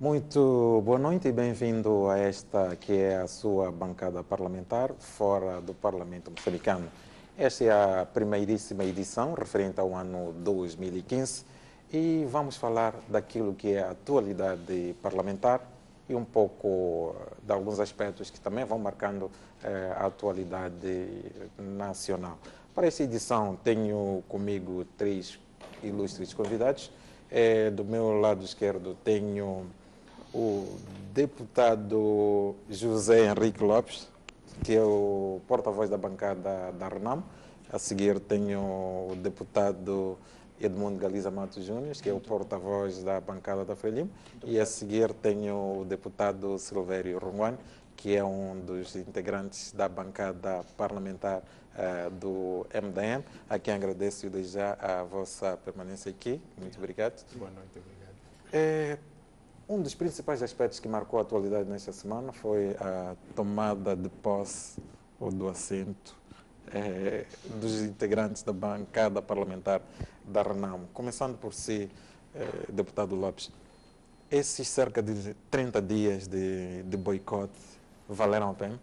Muito boa noite e bem-vindo a esta que é a sua bancada parlamentar fora do Parlamento moçambicano. Esta é a primeiríssima edição referente ao ano 2015 e vamos falar daquilo que é a atualidade parlamentar e um pouco de alguns aspectos que também vão marcando a atualidade nacional. Para esta edição tenho comigo três ilustres convidados. Do meu lado esquerdo tenho o deputado José Henrique Lopes, que é o porta-voz da bancada da RENAM. A seguir tenho o deputado Edmundo Galiza Matos Júnior, que é o porta-voz da bancada da Frelimo. E a seguir tenho o deputado Silvério Ronguane, que é um dos integrantes da bancada parlamentar do MDM, a quem agradeço desde já a vossa permanência aqui. Muito obrigado. Boa noite, obrigado. Um dos principais aspectos que marcou a atualidade nesta semana foi a tomada de posse ou do assento dos integrantes da bancada parlamentar da RENAM. Começando por si, deputado Lopes, esses cerca de 30 dias de boicote valeram a pena?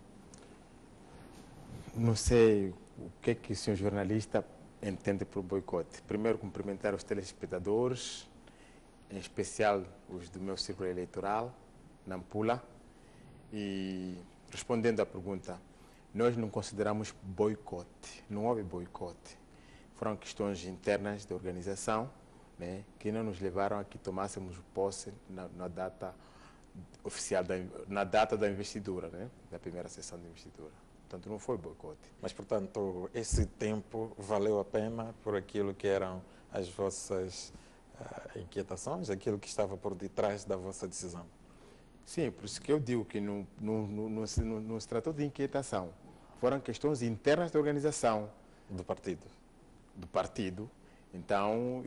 Não sei o que o senhor jornalista entende por boicote. Primeiro, cumprimentar os telespectadores, em especial os do meu círculo eleitoral, Nampula. E respondendo à pergunta, nós não consideramos boicote, não houve boicote. Foram questões internas da organização, né, que não nos levaram a que tomássemos posse na data oficial, na data da investidura, né, da primeira sessão de investidura. Portanto, não foi boicote. Mas, portanto, esse tempo valeu a pena por aquilo que eram as vossas inquietações, aquilo que estava por detrás da vossa decisão? Sim, por isso que eu digo que não se tratou de inquietação. Foram questões internas da organização. Do partido? Do partido. Então,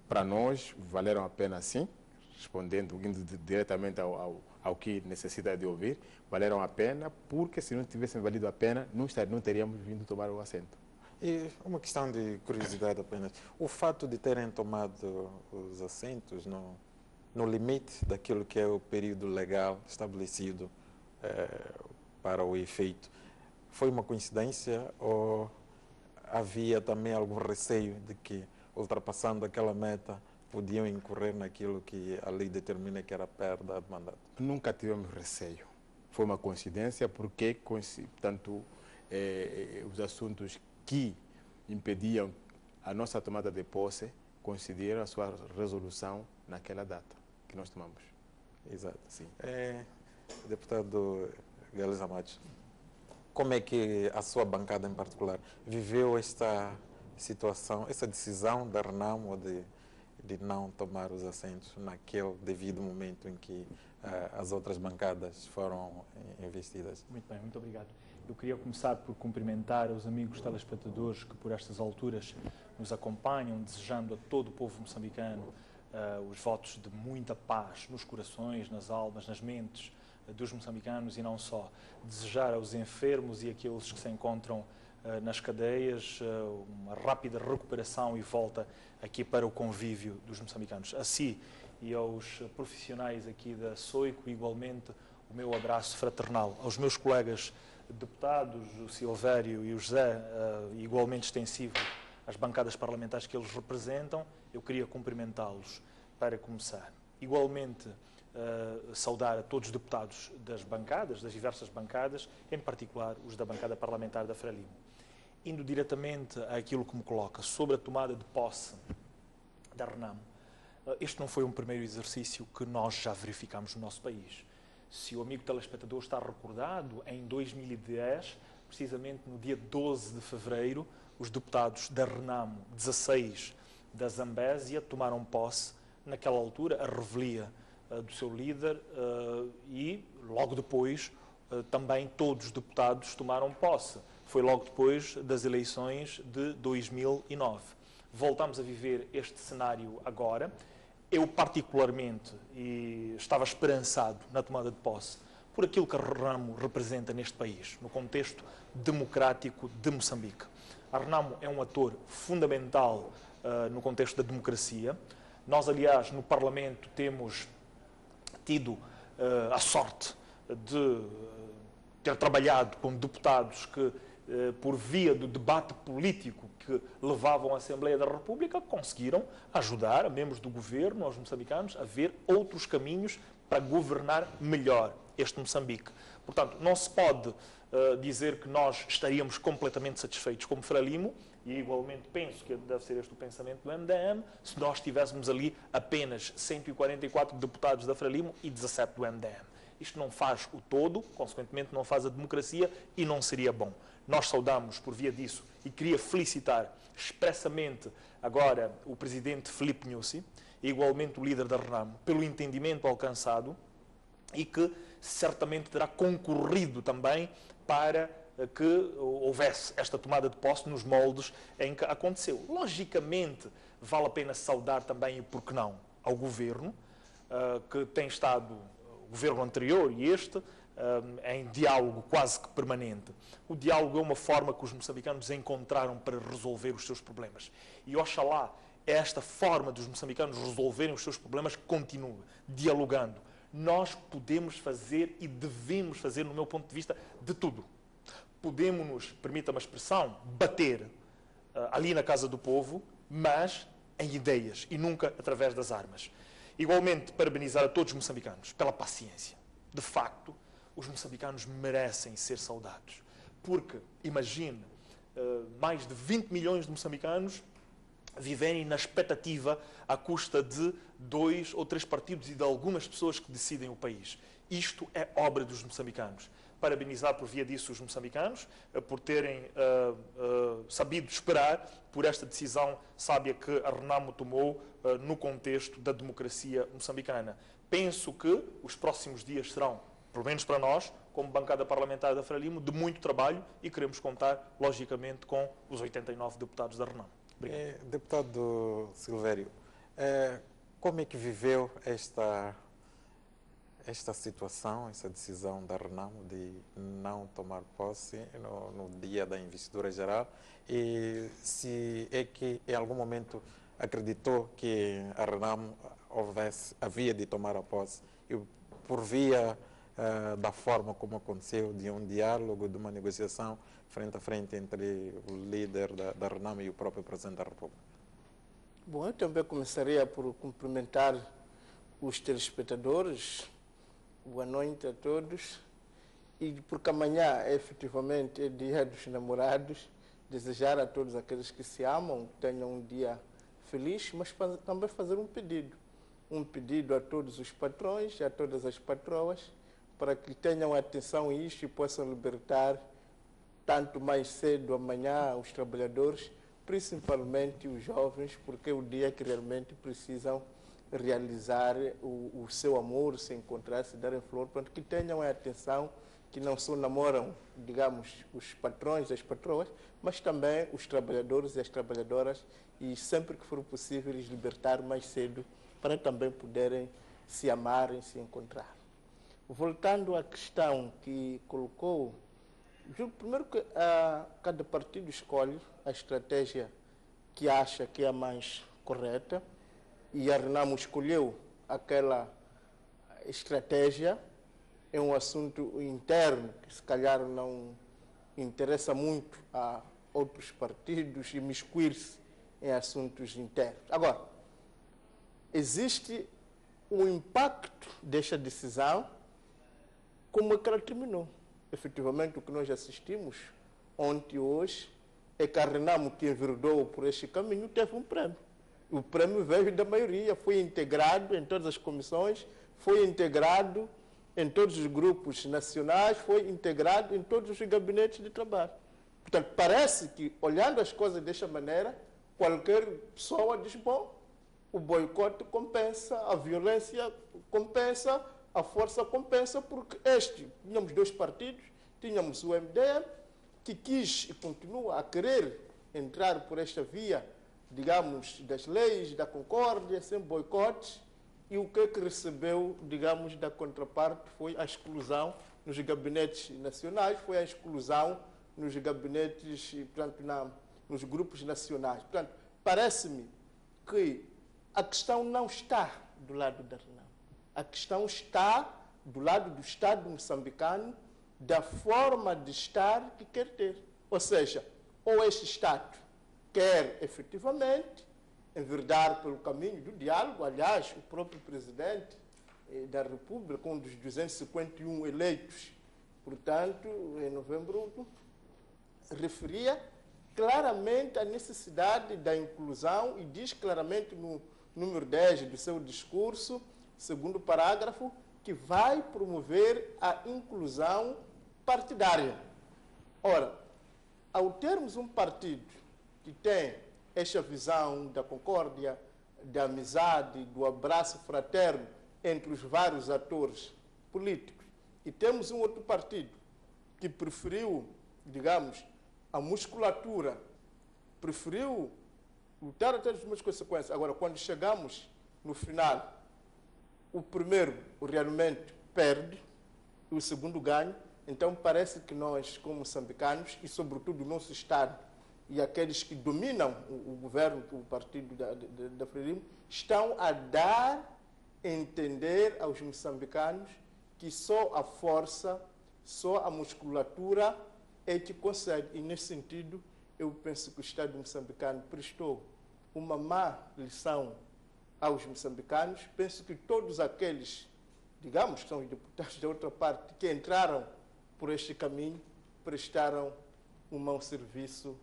para nós, valeram a pena sim, respondendo, indo diretamente ao que necessita de ouvir, valeram a pena, porque se não tivessem valido a pena, não teríamos vindo tomar o assento. E uma questão de curiosidade apenas. O fato de terem tomado os assentos no limite daquilo que é o período legal estabelecido para o efeito, foi uma coincidência ou havia também algum receio de que, ultrapassando aquela meta, podiam incorrer naquilo que a lei determina que era a perda de mandato? Nunca tivemos receio. Foi uma coincidência porque, portanto, os assuntos que impediam a nossa tomada de posse coincidiram a sua resolução naquela data que nós tomamos. Exato, sim. Deputado Galiza Matos, como é que a sua bancada em particular viveu esta situação, essa decisão da RENAM ou de não tomar os assentos naquele devido momento em que as outras bancadas foram investidas? Muito bem, muito obrigado. Eu queria começar por cumprimentar os amigos telespectadores que por estas alturas nos acompanham, desejando a todo o povo moçambicano os votos de muita paz nos corações, nas almas, nas mentes dos moçambicanos e não só. Desejar aos enfermos e àqueles que se encontram nas cadeias uma rápida recuperação e volta aqui para o convívio dos moçambicanos. A si e aos profissionais aqui da SOICO, igualmente o meu abraço fraternal. Aos meus colegas deputados, o Silvério e o José, igualmente extensivo às bancadas parlamentares que eles representam, eu queria cumprimentá-los para começar. Igualmente, saudar a todos os deputados das bancadas, das diversas bancadas, em particular os da bancada parlamentar da Frelimo. Indo diretamente àquilo que me coloca sobre a tomada de posse da RENAM, este não foi um primeiro exercício que nós já verificamos no nosso país. Se o amigo telespectador está recordado, em 2010, precisamente no dia 12 de fevereiro, os deputados da RENAM 16 da Zambésia tomaram posse, naquela altura, a revelia do seu líder e, logo depois, também todos os deputados tomaram posse. Foi logo depois das eleições de 2009. Voltamos a viver este cenário agora. Eu, particularmente, estava esperançado na tomada de posse por aquilo que a RENAM representa neste país, no contexto democrático de Moçambique. A RENAM é um ator fundamental no contexto da democracia. Nós, aliás, no Parlamento temos tido a sorte de ter trabalhado com deputados que, por via do debate político que levavam à Assembleia da República, conseguiram ajudar a membros do governo, aos moçambicanos, a ver outros caminhos para governar melhor este Moçambique. Portanto, não se pode dizer que nós estaríamos completamente satisfeitos como Frelimo, e igualmente penso que deve ser este o pensamento do MDM, se nós tivéssemos ali apenas 144 deputados da Frelimo e 17 do MDM. Isto não faz o todo, consequentemente não faz a democracia e não seria bom. Nós saudamos por via disso e queria felicitar expressamente agora o presidente Filipe Nyusi e igualmente o líder da Renamo pelo entendimento alcançado e que certamente terá concorrido também para que houvesse esta tomada de posse nos moldes em que aconteceu. Logicamente, vale a pena saudar também, e por que não, ao governo, que tem estado, o governo anterior e este, em diálogo quase que permanente. O diálogo é uma forma que os moçambicanos encontraram para resolver os seus problemas. E oxalá esta forma dos moçambicanos resolverem os seus problemas continue dialogando. Nós podemos fazer e devemos fazer, no meu ponto de vista, de tudo. Podemos-nos, permita-me a expressão, bater ali na casa do povo, mas em ideias e nunca através das armas. Igualmente, parabenizar a todos os moçambicanos pela paciência. De facto, os moçambicanos merecem ser saudados. Porque, imagine, mais de 20 milhões de moçambicanos viverem na expectativa à custa de 2 ou 3 partidos e de algumas pessoas que decidem o país. Isto é obra dos moçambicanos. Parabenizar por via disso os moçambicanos, por terem sabido esperar por esta decisão sábia que a Renamo tomou no contexto da democracia moçambicana. Penso que os próximos dias serão, pelo menos para nós, como bancada parlamentar da Frelimo, de muito trabalho e queremos contar, logicamente, com os 89 deputados da Renamo. Deputado Silvério, como é que viveu esta situação, essa decisão da Renamo de não tomar posse no dia da investidura geral, e se é que em algum momento acreditou que a Renamo havia de tomar a posse e por via da forma como aconteceu, de um diálogo, de uma negociação frente a frente entre o líder da Renamo e o próprio Presidente da República? Bom, eu também começaria por cumprimentar os telespectadores. Boa noite a todos. E porque amanhã, efetivamente, é dia dos namorados, desejar a todos aqueles que se amam que tenham um dia feliz, mas também fazer um pedido. Um pedido a todos os patrões e a todas as patroas para que tenham atenção a isto e possam libertar tanto mais cedo amanhã os trabalhadores, principalmente os jovens, porque é o dia que realmente precisam realizar o seu amor, se encontrar, se darem flor, para que tenham a atenção, que não só namoram, digamos, os patrões e as patroas, mas também os trabalhadores e as trabalhadoras, e sempre que for possível eles libertar mais cedo, para também poderem se amarem, se encontrar. Voltando à questão que colocou, primeiro que cada partido escolhe a estratégia que acha que é a mais correta, e a Renamo escolheu aquela estratégia. É um assunto interno que se calhar não interessa muito a outros partidos imiscuir-se em assuntos internos. Agora, existe um impacto desta decisão, como é que ela terminou. Efetivamente, o que nós assistimos ontem e hoje é que a Renamo, que enveredou por este caminho, teve um prêmio. O prêmio veio da maioria, foi integrado em todas as comissões, foi integrado em todos os grupos nacionais, foi integrado em todos os gabinetes de trabalho. Portanto, parece que, olhando as coisas desta maneira, qualquer pessoa diz, bom, o boicote compensa, a violência compensa, a força compensa, porque tínhamos 2 partidos, tínhamos o MDM, que quis e continua a querer entrar por esta via, digamos, das leis, da concórdia, sem boicotes, e o que recebeu, digamos, da contraparte foi a exclusão nos gabinetes nacionais, foi a exclusão nos gabinetes, portanto, nos grupos nacionais. Portanto, parece-me que a questão não está do lado da Renamo. A questão está do lado do Estado moçambicano, da forma de estar que quer ter. Ou seja, ou este Estado quer efetivamente enverdar pelo caminho do diálogo. Aliás, o próprio presidente da República, um dos 251 eleitos, portanto, em novembro, referia claramente a necessidade da inclusão e diz claramente no número 10 do seu discurso, segundo parágrafo, que vai promover a inclusão partidária. Ora, ao termos um partido que tem esta visão da concórdia, da amizade, do abraço fraterno entre os vários atores políticos, e temos um outro partido que preferiu, digamos, a musculatura, preferiu lutar até as últimas consequências. Agora, quando chegamos no final, o primeiro realmente perde, e o segundo ganha. Então, parece que nós, como moçambicanos, e sobretudo o nosso Estado, e aqueles que dominam o governo, o partido da Frelimo, estão a dar a entender aos moçambicanos que só a força, só a musculatura é que consegue. E, nesse sentido, eu penso que o Estado moçambicano prestou uma má lição aos moçambicanos. Penso que todos aqueles, digamos, que são os deputados da outra parte, que entraram por este caminho, prestaram um mau serviço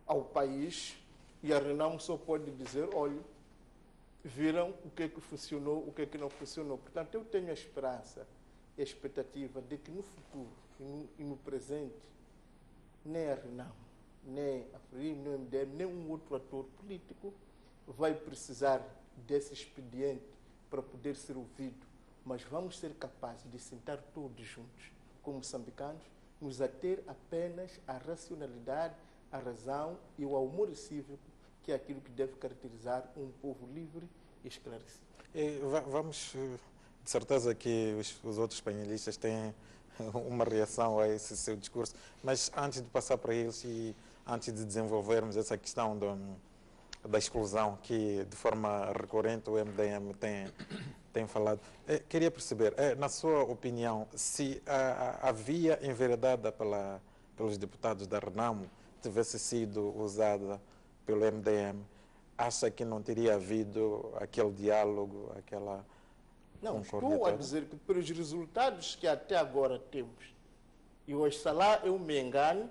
ao país, e a Renamo só pode dizer, olha, viram o que é que funcionou, o que é que não funcionou. Portanto, eu tenho a esperança e a expectativa de que no futuro e no presente, nem a Renamo, nem a Frelimo, nem o MDM, nem um outro ator político vai precisar desse expediente para poder ser ouvido, mas vamos ser capazes de sentar todos juntos, como moçambicanos, nos ater apenas à racionalidade, à razão e ao amor cívico, que é aquilo que deve caracterizar um povo livre e esclarecido. Vamos, de certeza que os outros painelistas têm uma reação a esse seu discurso, mas antes de passar para eles e antes de desenvolvermos essa questão da exclusão, que de forma recorrente o MDM tem falado, queria perceber, na sua opinião, se a via enveredada pelos deputados da Renamo tivesse sido usada pelo MDM, acha que não teria havido aquele diálogo, aquela Não, concórdia estou a toda? dizer que pelos resultados que até agora temos, e oxalá eu me engane,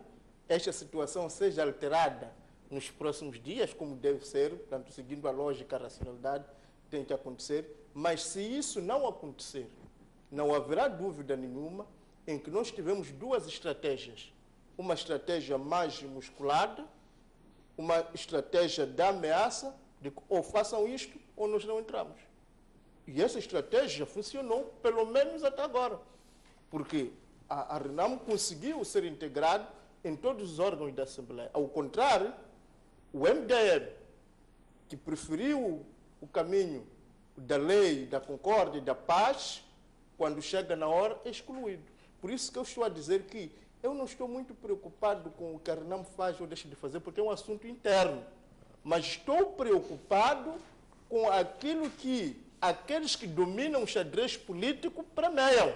esta situação seja alterada nos próximos dias, como deve ser, portanto, seguindo a lógica, a racionalidade, tem que acontecer. Mas se isso não acontecer, não haverá dúvida nenhuma em que nós tivemos duas estratégias. Uma estratégia mais musculada, uma estratégia da ameaça, de que ou façam isto ou nós não entramos. E essa estratégia funcionou, pelo menos até agora, porque a Renamo conseguiu ser integrado em todos os órgãos da Assembleia. Ao contrário, o MDM, que preferiu o caminho da lei, da concórdia e da paz, quando chega na hora, é excluído. Por isso que eu estou a dizer que eu não estou muito preocupado com o que a Renamo faz ou deixa de fazer, porque é um assunto interno. Mas estou preocupado com aquilo que aqueles que dominam o xadrez político premiam.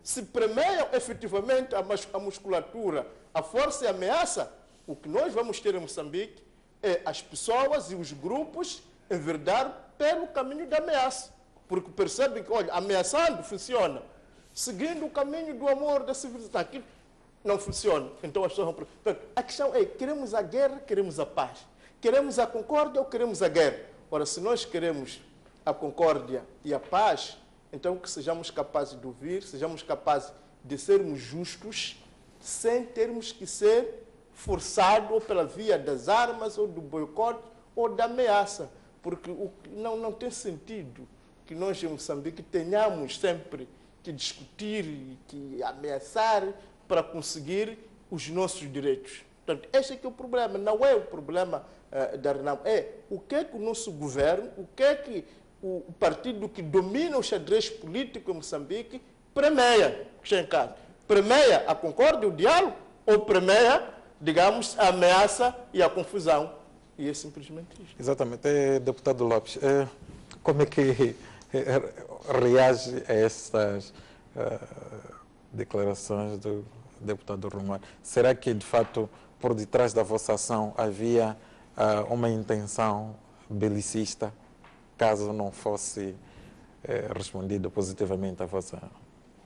Se premiam efetivamente a musculatura, a força e a ameaça, o que nós vamos ter em Moçambique é as pessoas e os grupos enverdar pelo caminho da ameaça. Porque percebem que, olha, ameaçando funciona. Seguindo o caminho do amor, da civilização, aquilo não funciona. Então as pessoas vão... Portanto, a questão é, queremos a guerra, queremos a paz. Queremos a concórdia ou queremos a guerra? Ora, se nós queremos a concórdia e a paz, então que sejamos capazes de ouvir, sejamos capazes de sermos justos, sem termos que ser forçados ou pela via das armas, ou do boicote, ou da ameaça. Porque não tem sentido que nós em Moçambique tenhamos sempre que discutir e que ameaçar para conseguir os nossos direitos. Portanto, este é que é o problema, não é o problema da Renamo, é o que é que o nosso governo, o que é que o partido que domina o xadrez político em Moçambique premeia, premeia a concórdia, o diálogo, ou premeia, digamos, a ameaça e a confusão. E é simplesmente isso. Exatamente. Deputado Lopes, como é que reage a estas declarações do deputado Romano? Será que, de fato, por detrás da vossa ação havia uma intenção belicista, caso não fosse respondido positivamente a vossa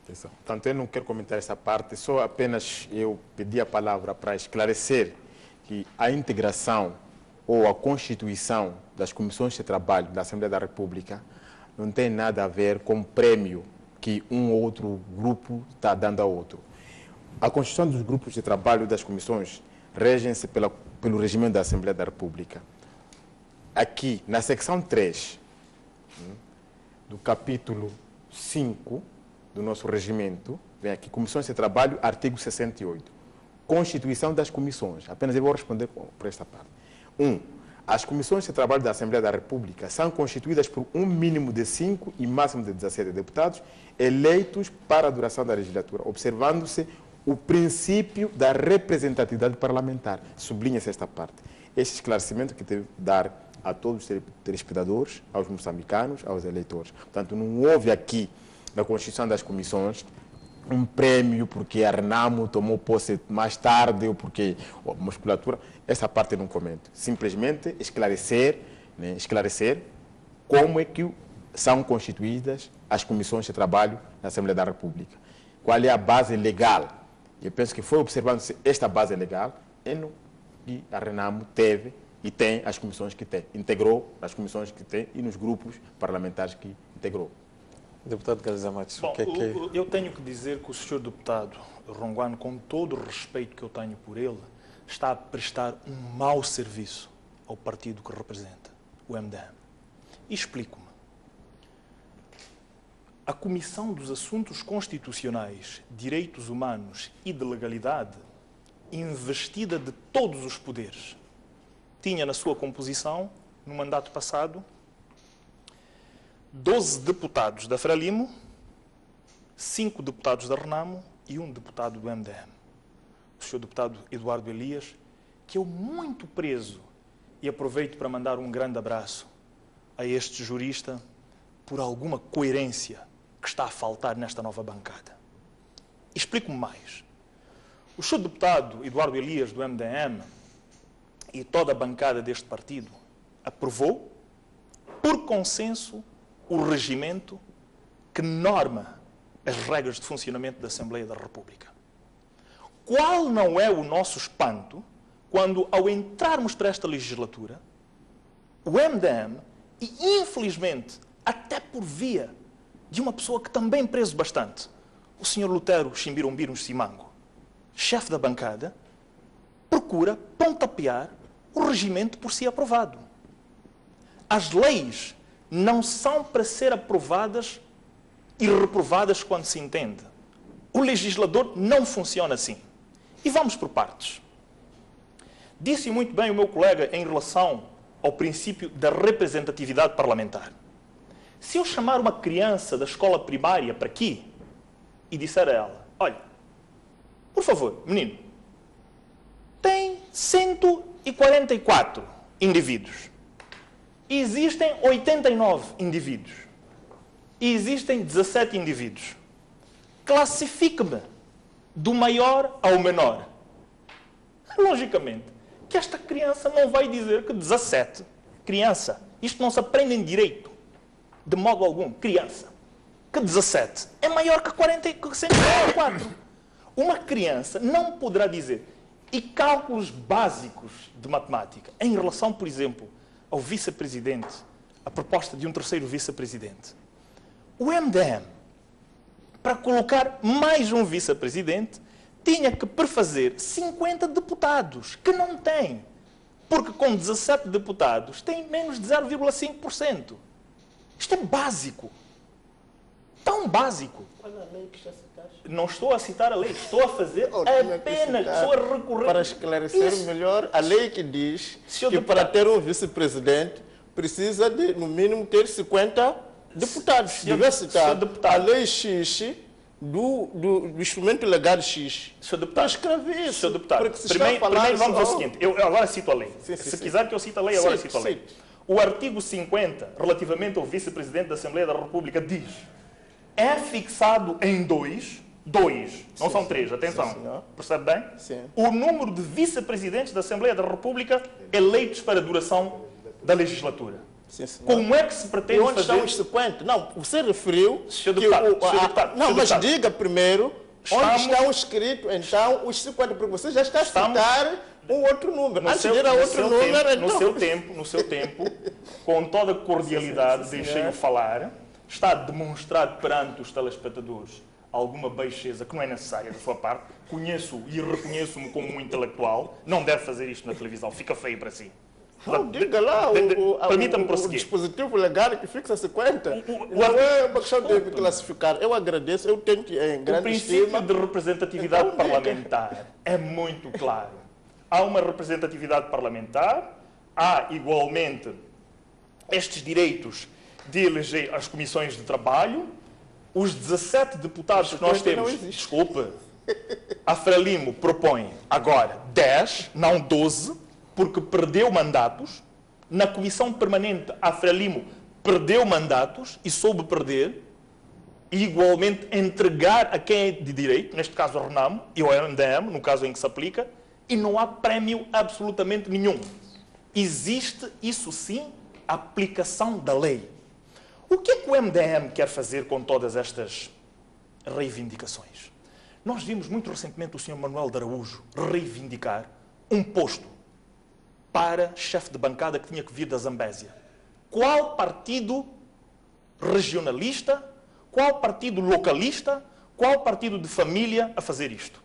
atenção? Portanto, eu não quero comentar essa parte, só apenas eu pedi a palavra para esclarecer que a integração ou a constituição das comissões de trabalho da Assembleia da República não tem nada a ver com o prêmio que um ou outro grupo está dando a outro. A constituição dos grupos de trabalho das comissões regem-se pelo regimento da Assembleia da República. Aqui, na secção 3 do capítulo 5 do nosso regimento, vem aqui, Comissões de Trabalho, artigo 68. Constituição das comissões. Apenas eu vou responder por esta parte. 1. As comissões de trabalho da Assembleia da República são constituídas por um mínimo de 5 e máximo de 17 deputados eleitos para a duração da legislatura, observando-se o princípio da representatividade parlamentar. Sublinha-se esta parte. Este esclarecimento que deve dar a todos os telespectadores, aos moçambicanos, aos eleitores. Portanto, não houve aqui, na Constituição das Comissões, um prêmio porque a Renamo tomou posse mais tarde ou porque a musculatura. Essa parte eu não comento. Simplesmente esclarecer, né, esclarecer como é que são constituídas as comissões de trabalho na Assembleia da República. Qual é a base legal? Eu penso que foi observando-se esta base legal que a Renamo teve e tem as comissões que tem. Integrou as comissões que tem e nos grupos parlamentares que integrou. Deputado Galiza Matos, bom, eu tenho que dizer que o senhor deputado Ronguano, com todo o respeito que eu tenho por ele, está a prestar um mau serviço ao partido que representa, o MDM. E explico-me. A Comissão dos Assuntos Constitucionais, Direitos Humanos e de Legalidade, investida de todos os poderes, tinha na sua composição, no mandato passado, 12 deputados da Frelimo, 5 deputados da Renamo e 1 deputado do MDM. O senhor deputado Eduardo Elias, que eu muito prezo, e aproveito para mandar um grande abraço a este jurista por alguma coerência que está a faltar nesta nova bancada. Explico-me mais. O senhor deputado Eduardo Elias, do MDM, e toda a bancada deste partido aprovou, por consenso, o regimento que norma as regras de funcionamento da Assembleia da República. Qual não é o nosso espanto quando, ao entrarmos para esta legislatura, o MDM, e infelizmente, até por via de uma pessoa que também prezo bastante, o Sr. Lutero Chimbirumbirum Simango, chefe da bancada, procura pontapear o regimento por si aprovado. As leis não são para ser aprovadas e reprovadas quando se entende. O legislador não funciona assim. E vamos por partes. Disse muito bem o meu colega em relação ao princípio da representatividade parlamentar. Se eu chamar uma criança da escola primária para aqui e disser a ela, olha, por favor, menino, tem 144 indivíduos. Existem 89 indivíduos. E existem 17 indivíduos. Classifique-me do maior ao menor. Logicamente, que esta criança não vai dizer que 17. Criança, isto não se aprende em direito. De modo algum, criança. Que 17 é maior que 144. Uma criança não poderá dizer. E cálculos básicos de matemática, em relação, por exemplo, ao vice-presidente, a proposta de um terceiro vice-presidente. O MDM, para colocar mais um vice-presidente, tinha que prefazer 50 deputados, que não tem. Porque com 17 deputados tem menos de 0,5%. Isto é básico. Tão básico. Olha a lei que já citaste. Não estou a citar a lei, estou a fazer apenas, estou a recorrer. Para esclarecer melhor, a lei que diz que para ter um vice-presidente precisa de, no mínimo, ter 50 deputados. Deve citar a lei X do instrumento legal X. Sr. Deputado, escrever isso. Sr. Deputado, primeiro vamos ao seguinte, eu agora cito a lei. Se quiser que eu cite a lei, agora cito a lei. O artigo 50, relativamente ao vice-presidente da Assembleia da República, diz: é fixado em dois, não são três, atenção, percebe bem? Sim. O número de vice-presidentes da Assembleia da República eleitos para a duração da legislatura. Sim, senhor. Como é que se pretende E onde fazer... estão os 50? Não, você referiu... Senhor deputado, senhor deputado, não, senhor mas deputado. diga primeiro onde estão escritos, então, os 50, porque você já está a citar um outro número. Antes de ir a outro número, então... No seu tempo, com toda a cordialidade, deixei-o falar, está demonstrado perante os telespectadores alguma baixeza que não é necessária da sua parte. Conheço e reconheço-me como um intelectual. Não deve fazer isto na televisão, fica feio para si. Não, diga lá, permita-me o prosseguir. dispositivo legal que fixa 50. Não é uma questão de classificar. Eu agradeço, eu tenho em grande O princípio estima. de representatividade Então, parlamentar é muito claro. Há uma representatividade parlamentar, há igualmente estes direitos de eleger as comissões de trabalho. Os 17 deputados que nós temos... Desculpe. A Frelimo propõe agora 10, não 12, porque perdeu mandatos. Na Comissão Permanente, a Frelimo perdeu mandatos e soube perder, e igualmente entregar a quem é de direito, neste caso a RENAMO e o MDM, no caso em que se aplica, e não há prémio absolutamente nenhum. Existe, isso sim, a aplicação da lei. O que é que o MDM quer fazer com todas estas reivindicações? Nós vimos muito recentemente o Sr. Manuel de Araújo reivindicar um posto para chefe de bancada que tinha que vir da Zambésia. Qual partido regionalista, qual partido localista, qual partido de família a fazer isto?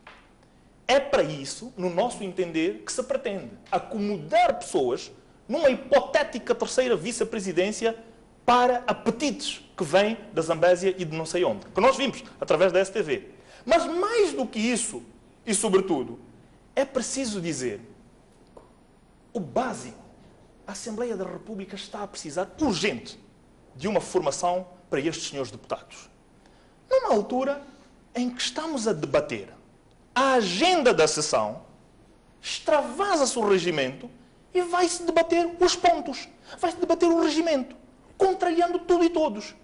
É para isso, no nosso entender, que se pretende acomodar pessoas numa hipotética terceira vice-presidência para apetites que vêm da Zambésia e de não sei onde, que nós vimos através da STV. Mas mais do que isso, e sobretudo, é preciso dizer o básico. A Assembleia da República está a precisar urgente de uma formação para estes senhores deputados. Numa altura em que estamos a debater a agenda da sessão, extravasa-se o regimento e vai-se debater os pontos, vai-se debater o regimento, contrariando tudo e todos.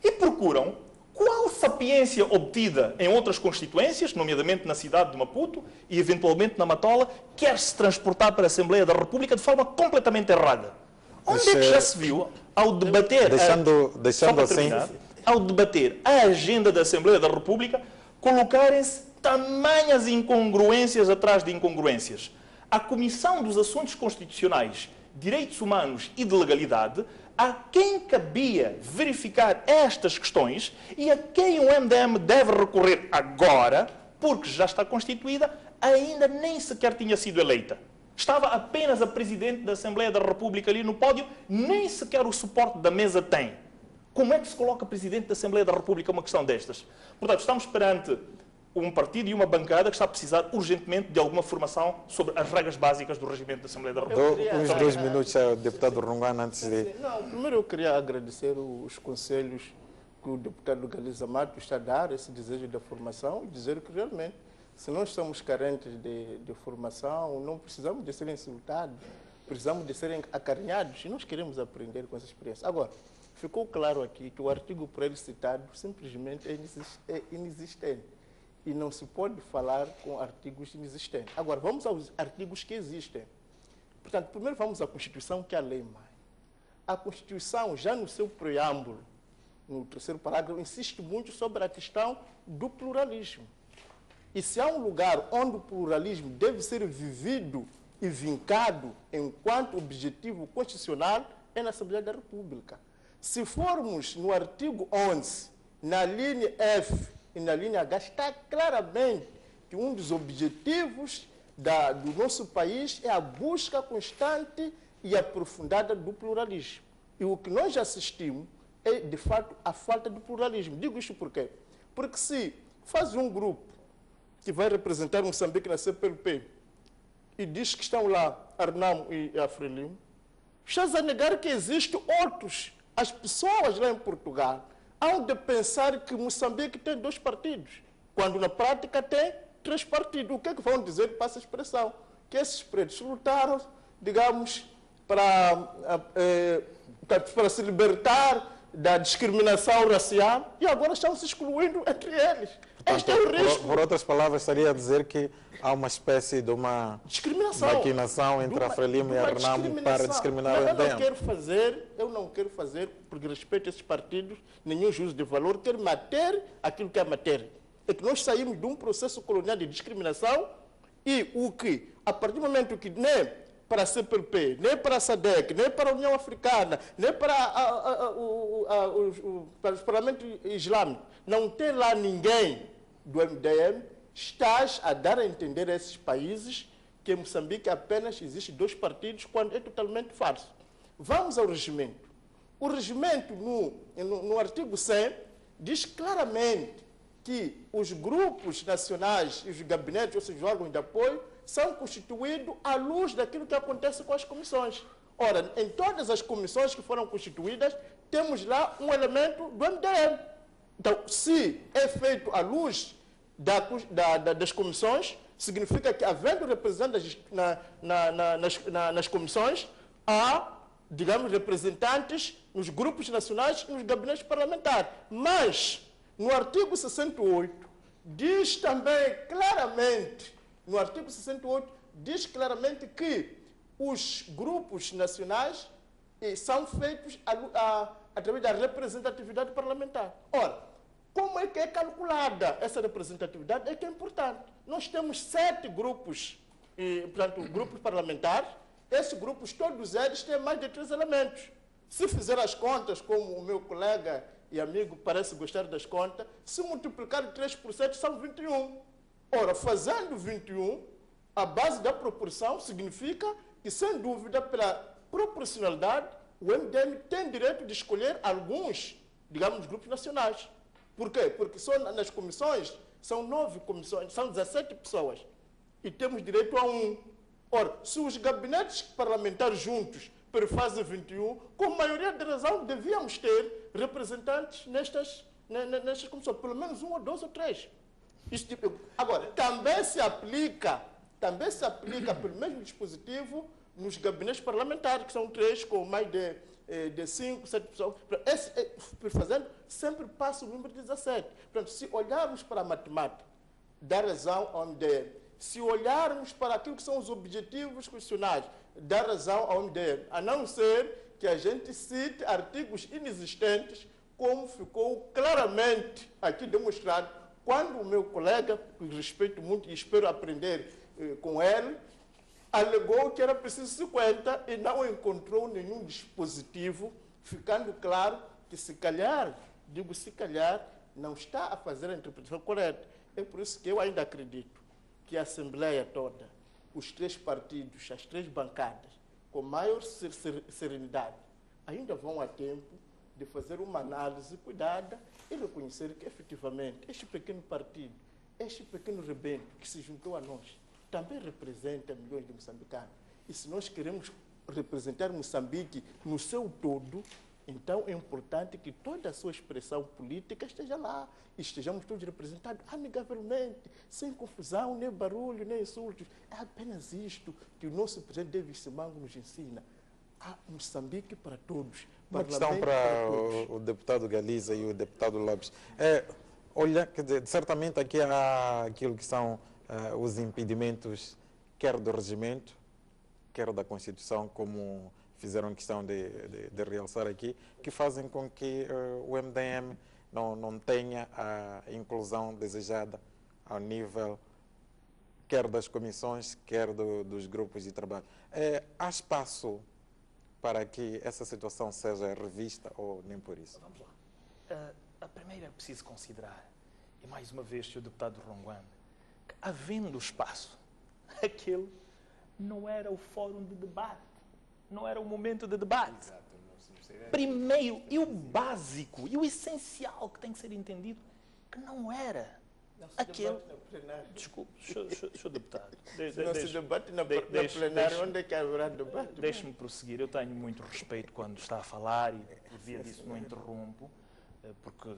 E procuram qual sapiência obtida em outras constituências, nomeadamente na cidade de Maputo e eventualmente na Matola, quer-se transportar para a Assembleia da República de forma completamente errada. Onde é que já se viu, ao debater, ao debater a agenda da Assembleia da República, colocarem-se tamanhas incongruências atrás de incongruências? A Comissão dos Assuntos Constitucionais, Direitos Humanos e de Legalidade, a quem cabia verificar estas questões e a quem o MDM deve recorrer agora, porque já está constituída, ainda nem sequer tinha sido eleita. Estava apenas a Presidente da Assembleia da República ali no pódio, nem sequer o suporte da mesa tem. Como é que se coloca Presidente da Assembleia da República uma questão destas? Portanto, estamos perante um partido e uma bancada que está a precisar urgentemente de alguma formação sobre as regras básicas do regimento da Assembleia da República. Uns 2 minutos ao deputado Rungano antes de... Não, primeiro eu queria agradecer os conselhos que o deputado Galiza Mato está a dar, esse desejo da formação, e dizer que realmente, se nós estamos carentes de formação, não precisamos de ser insultados, precisamos de serem acarinhados, e nós queremos aprender com essa experiência. Agora, ficou claro aqui que o artigo por ele citado simplesmente é inexistente. E não se pode falar com artigos inexistentes. Agora, vamos aos artigos que existem. Portanto, primeiro vamos à Constituição, que é a lei mãe. A Constituição, já no seu preâmbulo, no terceiro parágrafo, insiste muito sobre a questão do pluralismo. E se há um lugar onde o pluralismo deve ser vivido e vincado enquanto objetivo constitucional, é na Assembleia da República. Se formos no artigo 11, na linha F, e na linha H está claramente que um dos objetivos do nosso país é a busca constante e aprofundada do pluralismo. E o que nós já assistimos é, de fato, a falta de pluralismo. Digo isto por quê? Porque se faz um grupo que vai representar Moçambique na CPLP e diz que estão lá a RENAMO e a Frelimo, estás a negar que existem outros, as pessoas lá em Portugal, há de pensar que Moçambique tem 2 partidos, quando na prática tem 3 partidos. O que é que vão dizer para essa expressão? Que esses pretos lutaram, digamos, para se libertar da discriminação racial e agora estão se excluindo entre eles. Este é o risco. Por outras palavras, estaria a dizer que há uma espécie de uma maquinação entre a Frelimo e a Renamo para discriminar o MDM. Eu não quero fazer, porque respeito a esses partidos, nenhum juízo de valor, quero manter aquilo que é matéria. É que nós saímos de um processo colonial de discriminação e o que, a partir do momento que nem para a CPLP, nem para a SADC, nem para a União Africana, nem para os parlamentos islâmicos, não tem lá ninguém do MDM, estás a dar a entender a esses países que em Moçambique apenas existem 2 partidos, quando é totalmente falso. Vamos ao regimento. O regimento, no artigo 100, diz claramente que os grupos nacionais e os gabinetes, ou seja, os órgãos de apoio, são constituídos à luz daquilo que acontece com as comissões. Ora, em todas as comissões que foram constituídas, temos lá um elemento do MDM. Então, se é feito à luz das comissões, significa que, havendo representantes nas comissões, há, digamos, representantes nos grupos nacionais e nos gabinetes parlamentares. Mas, no artigo 68, diz também claramente, no artigo 68, diz claramente que os grupos nacionais são feitos através da representatividade parlamentar. Ora, como é que é calculada essa representatividade? É que é importante. Nós temos 7 grupos, portanto, grupos parlamentares. Esses grupos, todos eles, têm mais de 3 elementos. Se fizer as contas, como o meu colega e amigo parece gostar das contas, se multiplicar 3 por 7, são 21. Ora, fazendo 21, a base da proporção significa que, sem dúvida, pela proporcionalidade, o MDM tem direito de escolher alguns, digamos, grupos nacionais. Por quê? Porque só nas comissões, são 9 comissões, são 17 pessoas. E temos direito a 1. Ora, se os gabinetes parlamentares juntos perfazem 21, com maioria de razão, devíamos ter representantes nestas comissões, pelo menos 1 ou 2 ou 3. Agora, também se aplica pelo mesmo dispositivo nos gabinetes parlamentares, que são 3, com mais de 5, 7 pessoas. Fazendo, sempre passa o número 17. Portanto, se olharmos para a matemática, dá razão ao MDM. Se olharmos para aquilo que são os objetivos constitucionais, dá razão ao MDM. A não ser que a gente cite artigos inexistentes, como ficou claramente aqui demonstrado, quando o meu colega, que respeito muito e espero aprender com ele, alegou que era preciso 50 e não encontrou nenhum dispositivo, ficando claro que, se calhar, não está a fazer a interpretação correta. É por isso que eu ainda acredito que a Assembleia toda, os 3 partidos, as 3 bancadas, com maior serenidade, ainda vão a tempo de fazer uma análise cuidada e reconhecer que, efetivamente, este pequeno partido, este pequeno rebento que se juntou a nós, também representa milhões de moçambicanos. E se nós queremos representar Moçambique no seu todo, então é importante que toda a sua expressão política esteja lá. E estejamos todos representados amigavelmente, sem confusão, nem barulho, nem insultos. É apenas isto que o nosso presidente David Simango nos ensina. Há Moçambique para todos. Uma questão para o deputado Galiza e o deputado Lopes. Olha, quer dizer, certamente aqui há aquilo que são os impedimentos, quer do regimento, quer da Constituição, como fizeram questão de realçar aqui, que fazem com que o MDM não tenha a inclusão desejada ao nível quer das comissões, quer dos grupos de trabalho. Há espaço para que essa situação seja revista ou nem por isso? Vamos lá. A primeira é preciso considerar, e mais uma vez, Sr. Deputado Ronguane, que, havendo espaço, aquele não era o fórum de debate, não era o momento de debate. Primeiro, e o básico, e o essencial que tem que ser entendido, que não era aquele... Desculpe, Sr. Deputado. Não se debate na plenária, onde é que haverá debate? Deixe-me prosseguir. Eu tenho muito respeito quando está a falar e, por via disso, não interrompo, porque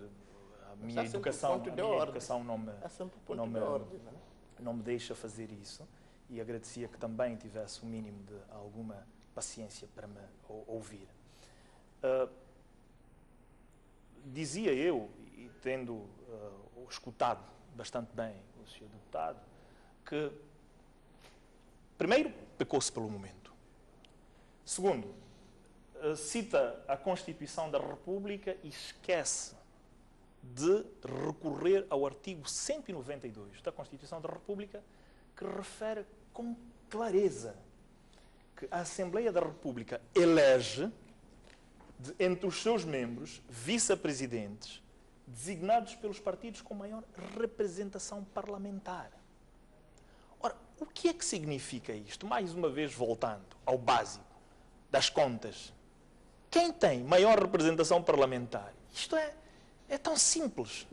a minha educação não me deixa fazer isso, e agradecia que também tivesse o mínimo de alguma paciência para me ouvir. Dizia eu, e tendo escutado bastante bem o Sr. Deputado, que, primeiro, pecou-se pelo momento. Segundo, cita a Constituição da República e esquece de recorrer ao artigo 192 da Constituição da República, que refere com clareza que a Assembleia da República elege, entre os seus membros, vice-presidentes, designados pelos partidos com maior representação parlamentar. Ora, o que é que significa isto? Mais uma vez, voltando ao básico das contas. Quem tem maior representação parlamentar? Isto é tão simples.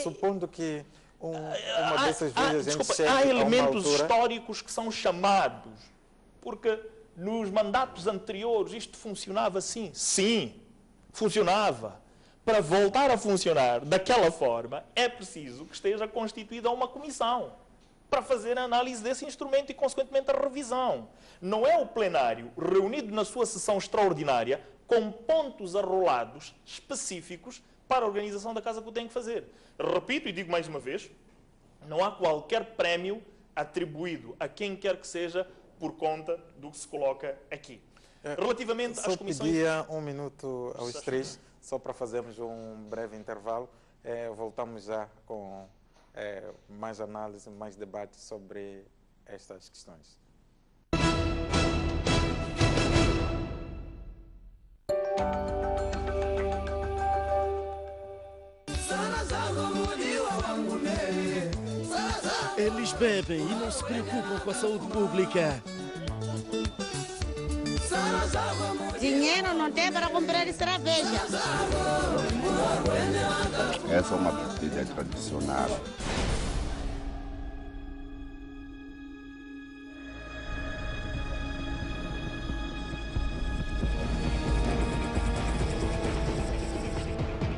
Supondo que uma dessas vezes a gente há elementos históricos que são chamados, porque nos mandatos anteriores isto funcionava assim. Sim, funcionava. Para voltar a funcionar daquela forma, é preciso que esteja constituída uma comissão para fazer a análise desse instrumento e, consequentemente, a revisão. Não é o plenário reunido na sua sessão extraordinária com pontos arrolados específicos para a organização da casa que o tem que fazer. Repito e digo mais uma vez, não há qualquer prémio atribuído a quem quer que seja por conta do que se coloca aqui. Relativamente às comissões... Só pedia um minuto aos três, só para fazermos um breve intervalo. Voltamos já com mais análise, mais debate sobre estas questões. Eles bebem e não se preocupam com a saúde pública. Dinheiro não tem para comprar cerveja. Essa é uma bebida tradicional.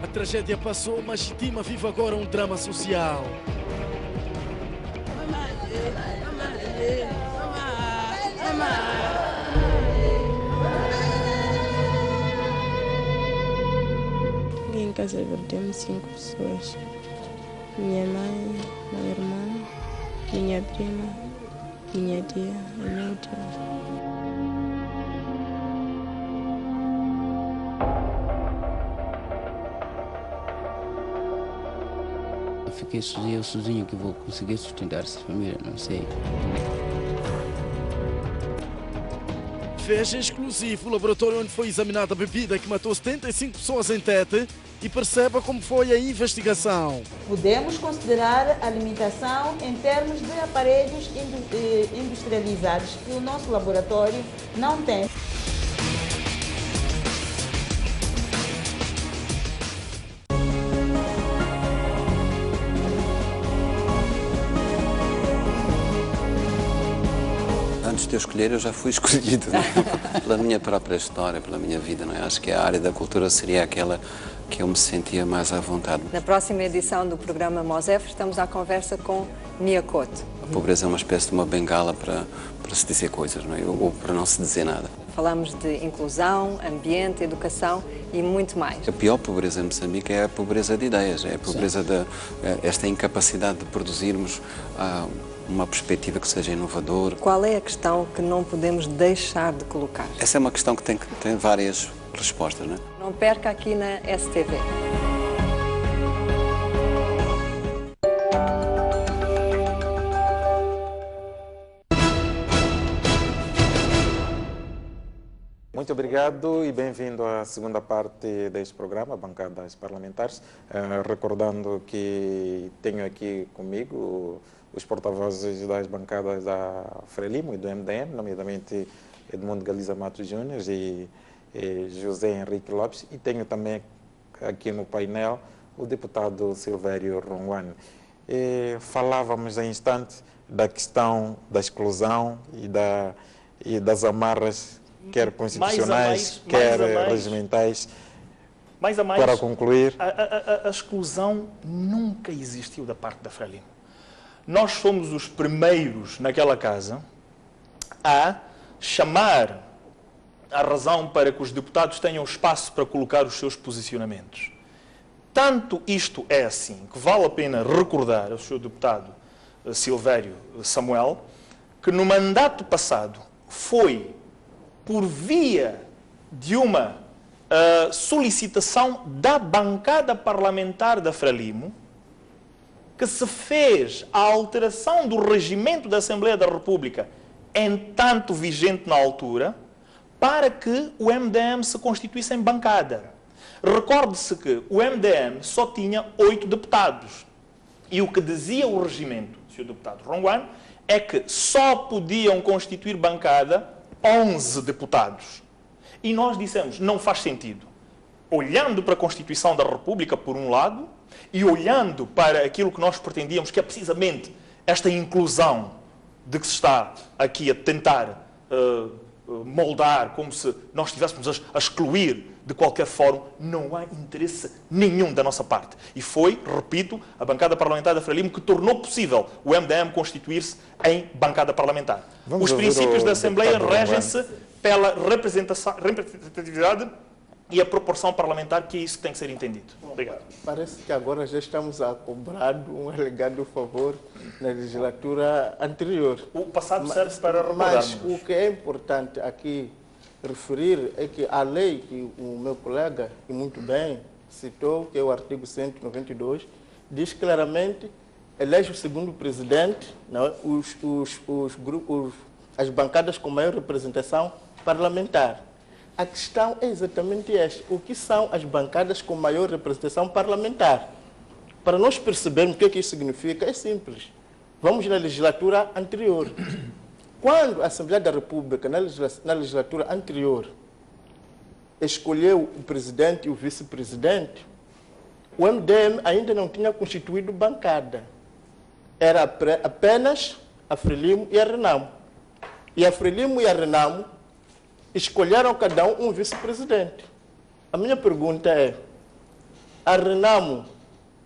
A tragédia passou, mas Chitima vive agora um drama social. Em casa perdemos 5 pessoas. Minha mãe, meu irmão, minha prima, minha tia e meu tio. Eu fiquei sozinho que vou conseguir sustentar essa família, não sei. Veja exclusivo o laboratório onde foi examinada a bebida que matou 75 pessoas em Tete e perceba como foi a investigação. Podemos considerar a limitação em termos de aparelhos industrializados que o nosso laboratório não tem. Antes de eu escolher, eu já fui escolhido, não é? Pela minha própria história, pela minha vida. Não é? Acho que a área da cultura seria aquela que eu me sentia mais à vontade. Na próxima edição do programa Mosef, estamos à conversa com Nia Couto. A pobreza é uma espécie de uma bengala para se dizer coisas, não é? Ou para não se dizer nada. Falamos de inclusão, ambiente, educação e muito mais. A pior pobreza em Moçambique é a pobreza de ideias, é a pobreza esta incapacidade de produzirmos uma perspectiva que seja inovadora. Qual é a questão que não podemos deixar de colocar? Essa é uma questão que tem várias respostas, não é? Não perca aqui na STV. Muito obrigado e bem-vindo à segunda parte deste programa, Bancadas Parlamentares. Recordando que tenho aqui comigo os porta-vozes das bancadas da Frelimo e do MDM, nomeadamente Edmundo Galiza Matos Júnior e José Henrique Lopes, e tenho também aqui no painel o deputado Silvério Ronguane. Falávamos há instante da questão da exclusão e das amarras, quer constitucionais, quer regimentais. Mais a mais, para concluir, a exclusão nunca existiu da parte da Frelimo. Nós fomos os primeiros naquela casa a chamar a razão para que os deputados tenham espaço para colocar os seus posicionamentos. Tanto isto é assim, que vale a pena recordar ao Sr. Deputado Silvério Samuel, que no mandato passado foi por via de uma solicitação da bancada parlamentar da Frelimo que se fez a alteração do regimento da Assembleia da República, entanto vigente na altura, para que o MDM se constituísse em bancada. Recorde-se que o MDM só tinha 8 deputados. E o que dizia o regimento, Sr. Deputado Ronguano, é que só podiam constituir bancada 11 deputados. E nós dissemos, não faz sentido. Olhando para a Constituição da República, por um lado, e olhando para aquilo que nós pretendíamos, que é precisamente esta inclusão de que se está aqui a tentar moldar, como se nós estivéssemos a excluir de qualquer fórum, não há interesse nenhum da nossa parte. E foi, repito, a bancada parlamentar da Frelimo que tornou possível o MDM constituir-se em bancada parlamentar. Os princípios da Assembleia regem-se pela representatividade e a proporção parlamentar, que é isso que tem que ser entendido. Obrigado. Parece que agora já estamos a cobrar um alegado favor na legislatura anterior. O passado serve para recordarmos. Mas o que é importante aqui referir é que a lei que o meu colega, e muito bem, citou, que é o artigo 192, diz claramente, elege o segundo presidente, não, os grupos, as bancadas com maior representação parlamentar. A questão é exatamente esta. O que são as bancadas com maior representação parlamentar? Para nós percebermos o que isso significa, é simples. Vamos na legislatura anterior. Quando a Assembleia da República, na legislatura anterior, escolheu o presidente e o vice-presidente, o MDM ainda não tinha constituído bancada. Era apenas a Frelimo e a Renamo. E a Frelimo e a Renamo escolheram cada um vice-presidente. A minha pergunta é, a Renamo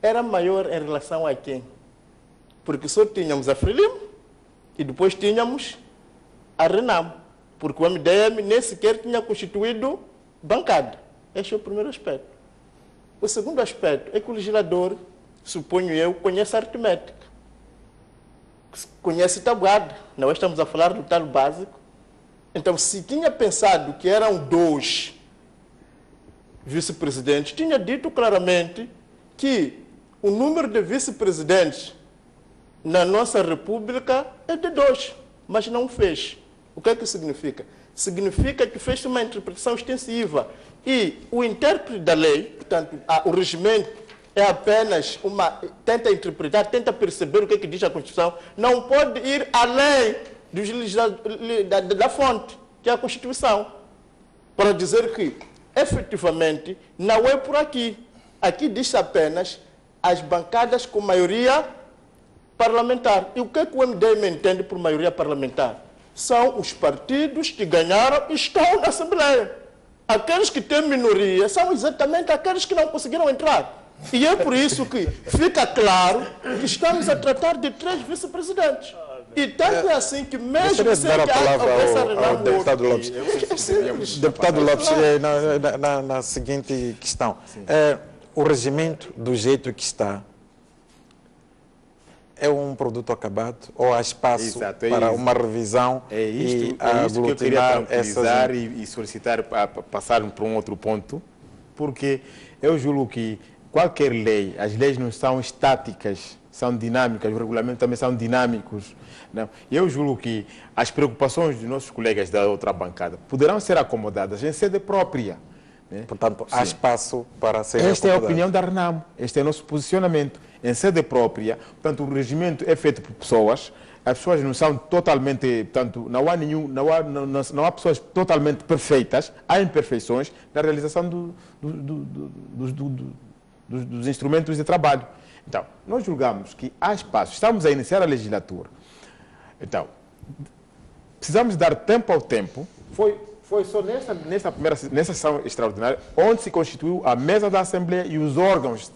era maior em relação a quem? Porque só tínhamos a Frelimo e depois tínhamos a Renamo, porque o MDM nem sequer tinha constituído bancada. Este é o primeiro aspecto. O segundo aspecto é que o legislador, suponho eu, conhece a aritmética, conhece tabuada. Nós estamos a falar do tal básico. Então, se tinha pensado que eram 2 vice-presidentes, tinha dito claramente que o número de vice-presidentes na nossa República é de 2, mas não fez. O que é que significa? Significa que fez uma interpretação extensiva. E o intérprete da lei, portanto, o regimento é apenas tenta interpretar, tenta perceber o que é que diz a Constituição, não pode ir além da fonte, que é a Constituição, para dizer que, efetivamente, não é por aqui. Aqui diz apenas as bancadas com maioria parlamentar. E o que é que o MDM entende por maioria parlamentar? São os partidos que ganharam e estão na Assembleia. Aqueles que têm minoria são exatamente aqueles que não conseguiram entrar. E é por isso que fica claro que estamos a tratar de 3 vice-presidentes. E tanto é assim que mesmo sem que ao deputado Lopes. Deputado Lopes, na seguinte questão. O regimento, do jeito que está, é um produto acabado ou há espaço para uma revisão e isto que eu queria tranquilizar e solicitar para passar para um outro ponto, porque eu julgo que qualquer lei, as leis não são estáticas, são dinâmicas, os regulamentos também são dinâmicos. Não. Eu julgo que as preocupações dos nossos colegas da outra bancada poderão ser acomodadas em sede própria. Né? Portanto, há espaço para ser Esta é a opinião da Renamo, este é o nosso posicionamento. Em sede própria, portanto, o regimento é feito por pessoas, as pessoas não são totalmente, portanto, não há pessoas totalmente perfeitas, há imperfeições na realização dos instrumentos de trabalho. Então, nós julgamos que há espaço, estamos a iniciar a legislatura. Então, precisamos dar tempo ao tempo. Foi só nessa sessão extraordinária onde se constituiu a mesa da Assembleia e os órgãos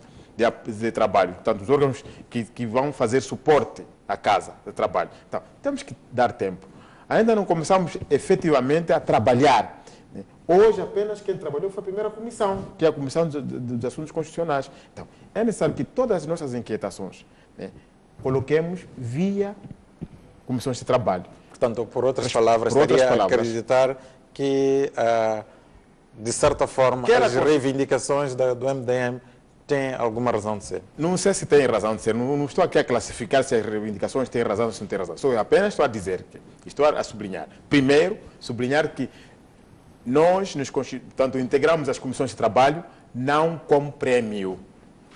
de trabalho, portanto, os órgãos que vão fazer suporte à casa de trabalho. Então, temos que dar tempo. ainda não começamos efetivamente a trabalhar. Hoje apenas quem trabalhou foi a primeira comissão, que é a Comissão dos Assuntos Constitucionais. Então, é necessário que todas as nossas inquietações coloquemos via comissões de trabalho. Portanto, por outras palavras, estaria a acreditar que, de certa forma, as reivindicações do MDM têm alguma razão de ser. Não sei se tem razão de ser. Não estou aqui a classificar se as reivindicações têm razão ou se não têm razão. Apenas estou a dizer, estou a sublinhar. Primeiro, sublinhar que nós tanto integramos as comissões de trabalho não como prêmio.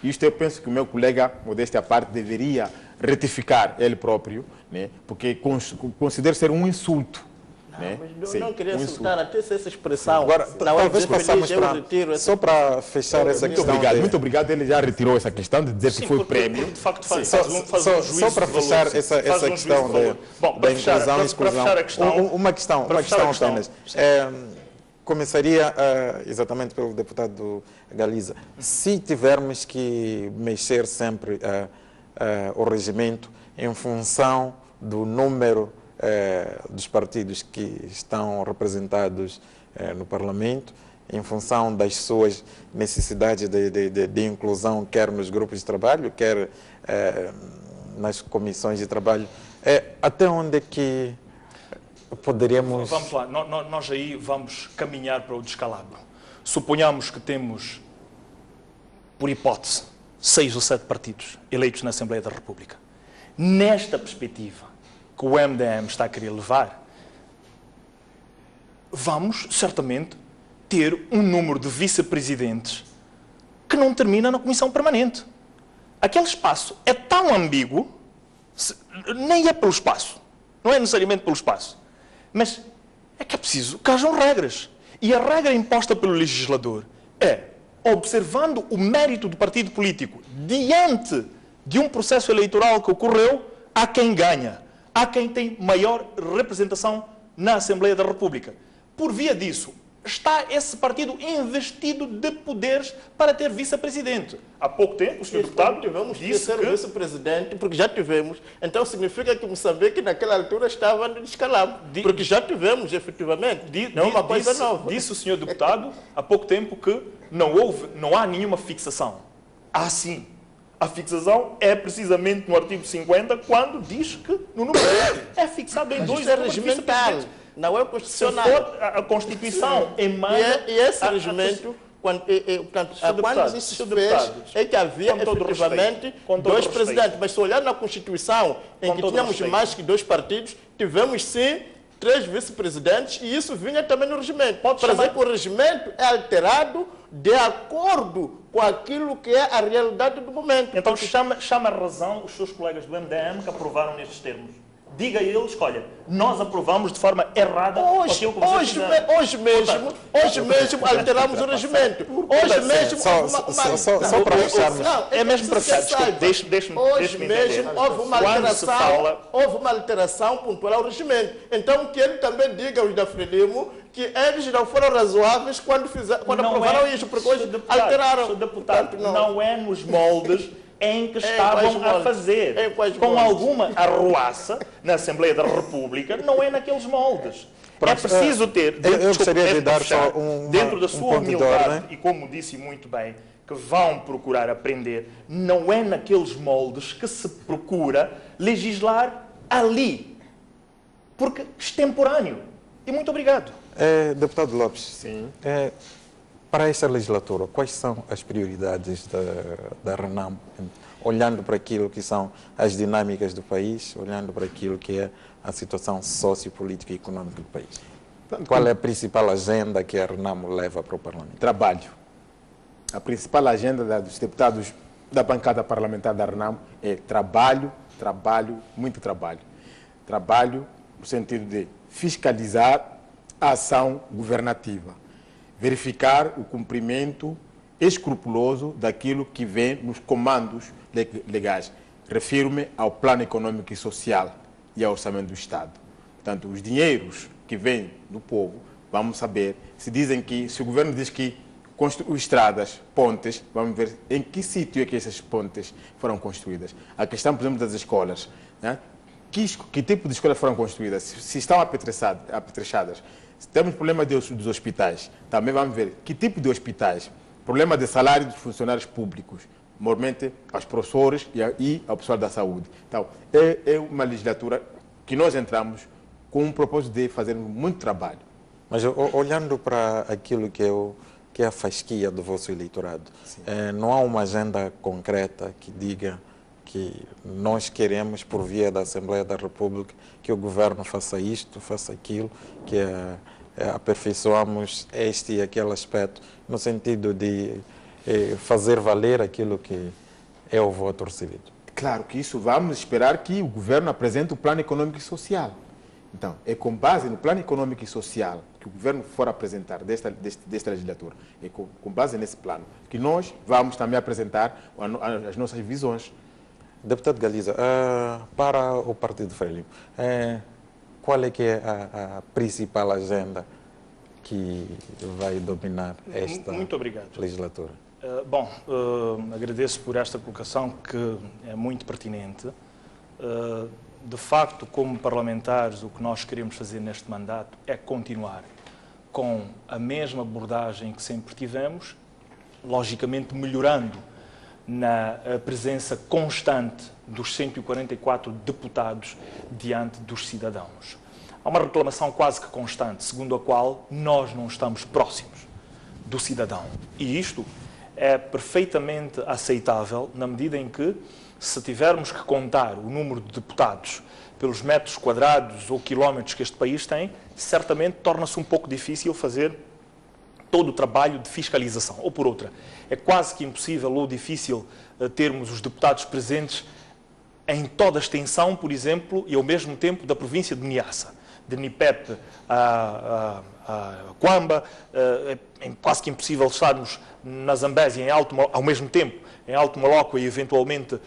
Isto eu penso que o meu colega, modéstia à parte, deveria retificar ele próprio, né? Porque considero ser um insulto. Mas não queria insultar até essa expressão. Agora, talvez passamos só para fechar essa questão. Muito obrigado, ele já retirou essa questão de dizer que foi prêmio. De facto, só para fechar essa questão da inclusão e exclusão. Uma questão apenas. Começaria exatamente pelo deputado Galiza. Se tivermos que mexer sempre o regimento em função do número dos partidos que estão representados no Parlamento, em função das suas necessidades de inclusão, quer nos grupos de trabalho, quer nas comissões de trabalho, até onde é que poderíamos... Vamos lá, nós aí vamos caminhar para o descalabro. Suponhamos que temos, por hipótese, 6 ou 7 partidos eleitos na Assembleia da República. Nesta perspectiva que o MDM está a querer levar, vamos, certamente, ter um número de vice-presidentes que não termina na Comissão Permanente. Aquele espaço é tão ambíguo, nem é pelo espaço, não é necessariamente pelo espaço, mas é que é preciso que hajam regras. E a regra imposta pelo legislador é, observando o mérito do partido político diante de um processo eleitoral que ocorreu, há quem ganha, há quem tem maior representação na Assembleia da República. Por via disso, está esse partido investido de poderes para ter vice-presidente. Há pouco tempo, o senhor deputado disse que... vice-presidente, porque já tivemos. Então significa que Moçambique naquela altura estava no descalabro, porque já tivemos, efetivamente. Não é uma coisa nova. Disse o senhor deputado há pouco tempo que não há nenhuma fixação. Há sim. A fixação é precisamente no artigo 50, quando diz que no número é fixado em 2 regimentais. Não é constitucional. Se for a Constituição emana... E esse regimento, quando isso se fez, é que havia efetivamente 2 presidentes. Mas se olhar na Constituição, em que tínhamos mais que 2 partidos, tivemos sim 3 vice-presidentes e isso vinha também no regimento. Por exemplo, o regimento é alterado de acordo com aquilo que é a realidade do momento. Então chama a razão os seus colegas do MDM que aprovaram nestes termos. Diga a eles que, olha, nós aprovamos de forma errada aquilo que vocês fizeram. Hoje mesmo alteramos o regimento. Hoje mesmo... Só para fecharmos. É mesmo para fechar. Desculpe, deixe-me Hoje mesmo houve uma alteração pontual ao regimento. Então que ele também diga aos da Frelimo que eles não foram razoáveis quando aprovaram isso, porque hoje alteraram. Deputado, não é nos moldes em que estavam a fazer, com alguma arruaça na Assembleia da República, não é naqueles moldes. É preciso ter, eu gostaria de dar só dentro da sua humildade, e como disse muito bem, que vão procurar aprender, não é naqueles moldes que se procura legislar ali, porque extemporâneo. E muito obrigado. Deputado Lopes, sim. Para esta legislatura, quais são as prioridades da RENAM, olhando para aquilo que são as dinâmicas do país, olhando para aquilo que é a situação sociopolítica e econômica do país? Qual é a principal agenda que a RENAM leva para o Parlamento? Trabalho. A principal agenda dos deputados da bancada parlamentar da RENAM é trabalho, muito trabalho. Trabalho no sentido de fiscalizar a ação governativa, verificar o cumprimento escrupuloso daquilo que vem nos comandos legais. Refiro-me ao Plano Econômico e Social e ao Orçamento do Estado. Portanto, os dinheiros que vêm do povo, vamos saber, se o governo diz que construiu estradas, pontes, vamos ver em que sítio é que essas pontes foram construídas. A questão, por exemplo, das escolas, né? que tipo de escolas foram construídas, se estão apetrechadas. Se temos problema dos hospitais, também vamos ver que tipo de hospitais, problema de salário dos funcionários públicos, normalmente aos professores e ao pessoal da saúde. Então, é uma legislatura que nós entramos com um propósito de fazer muito trabalho. Mas olhando para aquilo que é a fasquia do vosso eleitorado, não há uma agenda concreta que diga que nós queremos, por via da Assembleia da República, que o governo faça isto, faça aquilo, que aperfeiçoamos este e aquele aspecto, no sentido de fazer valer aquilo que é o voto recebido. Claro que isso vamos esperar que o governo apresente o plano econômico e social. Então, é com base no plano econômico e social que o governo for apresentar desta legislatura, é com base nesse plano, que nós vamos também apresentar as nossas visões. Deputado Galiza, para o Partido Frelimo, qual é que é a principal agenda que vai dominar esta legislatura? Bom, agradeço por esta colocação que é muito pertinente. De facto, como parlamentares, o que nós queremos fazer neste mandato é continuar com a mesma abordagem que sempre tivemos, logicamente melhorando na presença constante dos 144 deputados diante dos cidadãos. Há uma reclamação quase que constante, segundo a qual nós não estamos próximos do cidadão. E isto é perfeitamente aceitável na medida em que, se tivermos que contar o número de deputados pelos metros quadrados ou quilómetros que este país tem, certamente torna-se um pouco difícil fazer todo o trabalho de fiscalização. Ou por outra, é quase que impossível ou difícil termos os deputados presentes em toda a extensão, por exemplo, e ao mesmo tempo da província de Niassa, de Nipepe a Quamba, é quase que impossível estarmos na Zambésia ao mesmo tempo, em Alto Maloco e eventualmente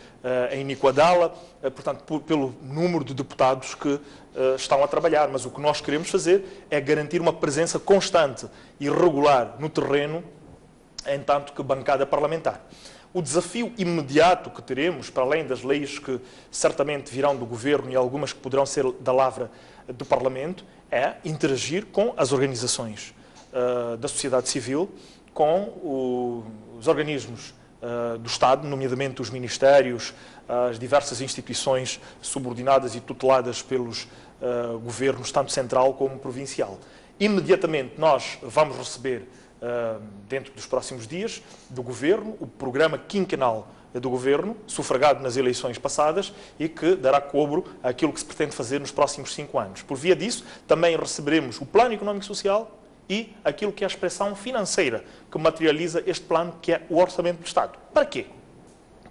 em Nicoadala, portanto, pelo número de deputados que estão a trabalhar. Mas o que nós queremos fazer é garantir uma presença constante e regular no terreno, em tanto que bancada parlamentar. O desafio imediato que teremos, para além das leis que certamente virão do Governo e algumas que poderão ser da lavra do Parlamento, é interagir com as organizações da sociedade civil, com os organismos do Estado, nomeadamente os ministérios, as diversas instituições subordinadas e tuteladas pelos governos, tanto central como provincial. Imediatamente nós vamos receber, dentro dos próximos dias, do Governo, o programa quinquenal do Governo, sufragado nas eleições passadas e que dará cobro àquilo que se pretende fazer nos próximos 5 anos. Por via disso, também receberemos o Plano Económico e Social e aquilo que é a expressão financeira que materializa este plano, que é o Orçamento do Estado. Para quê?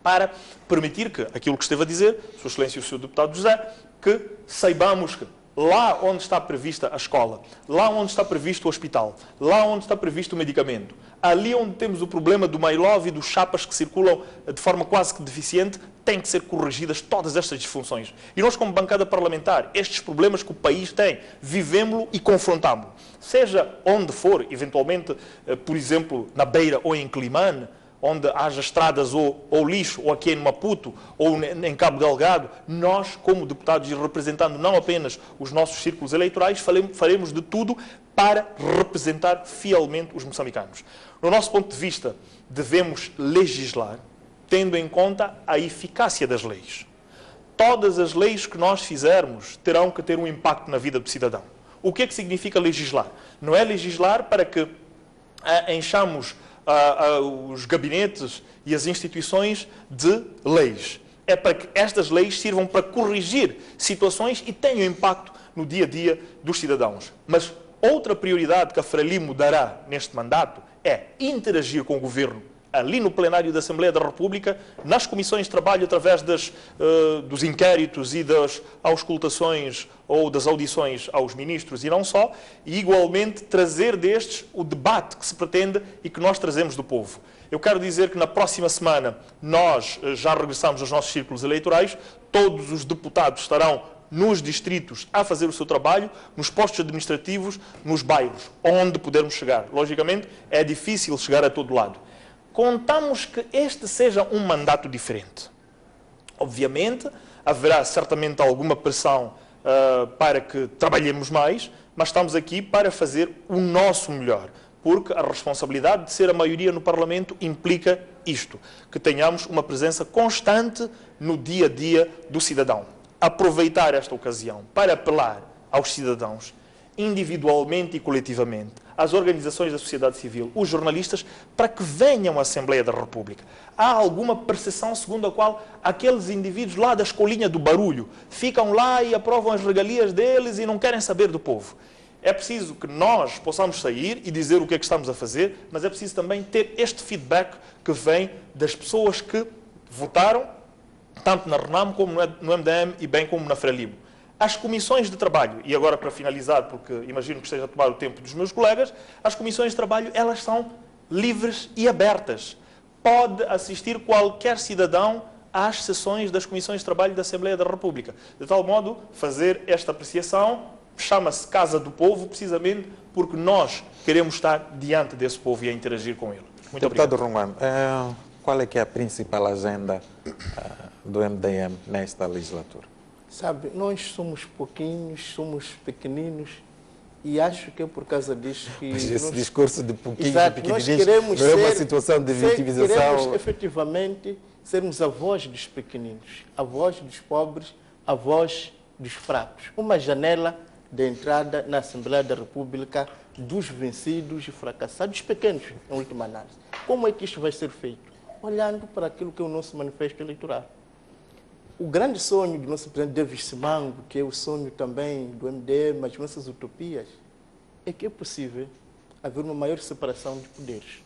Para permitir que, aquilo que esteve a dizer, Sua Excelência e o Sr. Deputado José, que saibamos que lá onde está prevista a escola, lá onde está previsto o hospital, lá onde está previsto o medicamento, ali onde temos o problema do MyLove e dos chapas que circulam de forma quase que deficiente, têm que ser corrigidas todas estas disfunções. E nós, como bancada parlamentar, estes problemas que o país tem, vivemos-lo e confrontamos-lo. Seja onde for, eventualmente, por exemplo, na Beira ou em Climane, onde haja estradas ou lixo, ou aqui em Maputo, ou em Cabo Delgado, nós, como deputados e representando não apenas os nossos círculos eleitorais, faremos de tudo para representar fielmente os moçambicanos. No nosso ponto de vista, devemos legislar tendo em conta a eficácia das leis. Todas as leis que nós fizermos terão que ter um impacto na vida do cidadão. O que é que significa legislar? Não é legislar para que enchamos os gabinetes e as instituições de leis. É para que estas leis sirvam para corrigir situações e tenham impacto no dia a dia dos cidadãos. Mas outra prioridade que a Frelimo dará neste mandato é interagir com o Governo ali no plenário da Assembleia da República, nas comissões de trabalho, através dos inquéritos e das auscultações ou das audições aos ministros e não só, e igualmente trazer destes o debate que se pretende e que nós trazemos do povo. Eu quero dizer que na próxima semana nós já regressamos aos nossos círculos eleitorais, todos os deputados estarão nos distritos a fazer o seu trabalho, nos postos administrativos, nos bairros, onde pudermos chegar. Logicamente, é difícil chegar a todo lado. Contamos que este seja um mandato diferente. Obviamente, haverá certamente alguma pressão para que trabalhemos mais, mas estamos aqui para fazer o nosso melhor, porque a responsabilidade de ser a maioria no Parlamento implica isto, que tenhamos uma presença constante no dia a dia do cidadão. Aproveitar esta ocasião para apelar aos cidadãos, individualmente e coletivamente, às organizações da sociedade civil, os jornalistas, para que venham à Assembleia da República. Há alguma percepção segundo a qual aqueles indivíduos lá da escolinha do barulho ficam lá e aprovam as regalias deles e não querem saber do povo. É preciso que nós possamos sair e dizer o que é que estamos a fazer, mas é preciso também ter este feedback que vem das pessoas que votaram, tanto na RENAM como no MDM e bem como na Frelimo. As comissões de trabalho, e agora para finalizar, porque imagino que esteja a tomar o tempo dos meus colegas, as comissões de trabalho, elas são livres e abertas. Pode assistir qualquer cidadão às sessões das comissões de trabalho da Assembleia da República. De tal modo, fazer esta apreciação chama-se Casa do Povo, precisamente porque nós queremos estar diante desse povo e a interagir com ele. Muito Deputado obrigado. Romano, qual é que é a principal agenda do MDM nesta legislatura? Sabe, nós somos pouquinhos, somos pequeninos e acho que é por causa disso que... Mas esse discurso de pouquinhos e pequeninos nós queremos não é uma situação de vitimização? Queremos efetivamente sermos a voz dos pequeninos, a voz dos pobres, a voz dos fracos. Uma janela de entrada na Assembleia da República dos vencidos e fracassados, pequenos, em última análise. Como é que isto vai ser feito? Olhando para aquilo que é o nosso manifesto eleitoral. O grande sonho do nosso presidente David Simango, que é o sonho também do MDM, as nossas utopias, é que é possível haver uma maior separação de poderes.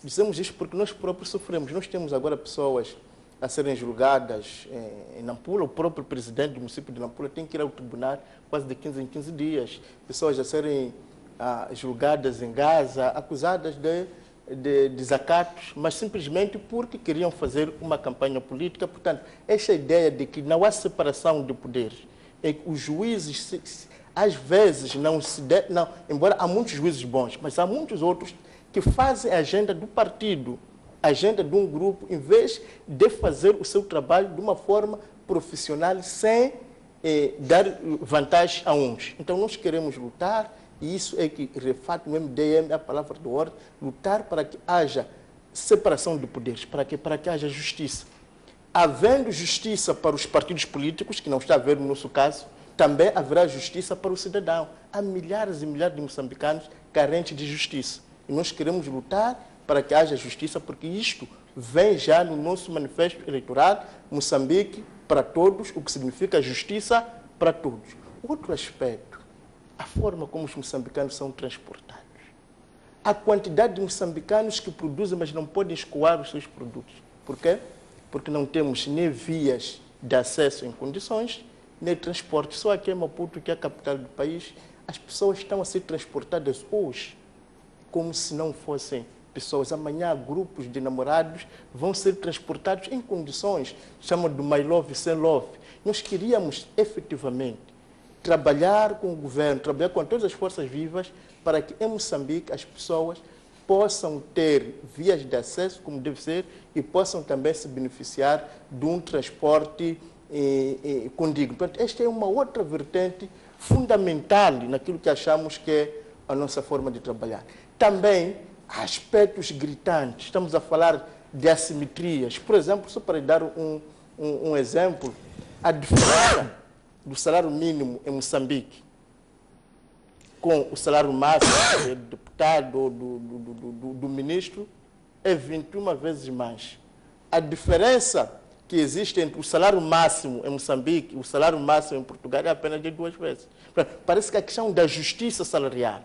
Dizemos isso porque nós próprios sofremos. Nós temos agora pessoas a serem julgadas em Nampula. O próprio presidente do município de Nampula tem que ir ao tribunal quase de 15 em 15 dias. Pessoas a serem julgadas em Gaza, acusadas de desacatos, mas simplesmente porque queriam fazer uma campanha política. Portanto, esta ideia de que não há separação de poderes, é que os juízes, às vezes, embora há muitos juízes bons, mas há muitos outros que fazem a agenda do partido, a agenda de um grupo, em vez de fazer o seu trabalho de uma forma profissional, sem dar vantagem a uns. Então, nós queremos lutar, e isso é que, de fato, o MDM é a palavra de ordem, lutar para que haja separação de poderes, para que haja justiça. Havendo justiça para os partidos políticos, que não está a ver no nosso caso, também haverá justiça para o cidadão. Há milhares e milhares de moçambicanos carentes de justiça. E nós queremos lutar para que haja justiça, porque isto vem já no nosso manifesto eleitoral, Moçambique para todos, o que significa justiça para todos. Outro aspecto, a forma como os moçambicanos são transportados. A quantidade de moçambicanos que produzem, mas não podem escoar os seus produtos. Por quê? Porque não temos nem vias de acesso em condições, nem transporte. Só aqui em Maputo, que é a capital do país, as pessoas estão a ser transportadas hoje como se não fossem pessoas. Amanhã, grupos de namorados vão ser transportados em condições, chamam de my love, sem love. Nós queríamos, efetivamente, trabalhar com o governo, trabalhar com todas as forças vivas, para que em Moçambique as pessoas possam ter vias de acesso, como deve ser, e possam também se beneficiar de um transporte condigno. Portanto, esta é uma outra vertente fundamental naquilo que achamos que é a nossa forma de trabalhar. Também há aspectos gritantes. Estamos a falar de assimetrias. Por exemplo, só para dar um exemplo, a diferença do salário mínimo em Moçambique com o salário máximo do deputado ou do ministro é 21 vezes mais. A diferença que existe entre o salário máximo em Moçambique e o salário máximo em Portugal é apenas de 2 vezes. Parece que a questão da justiça salarial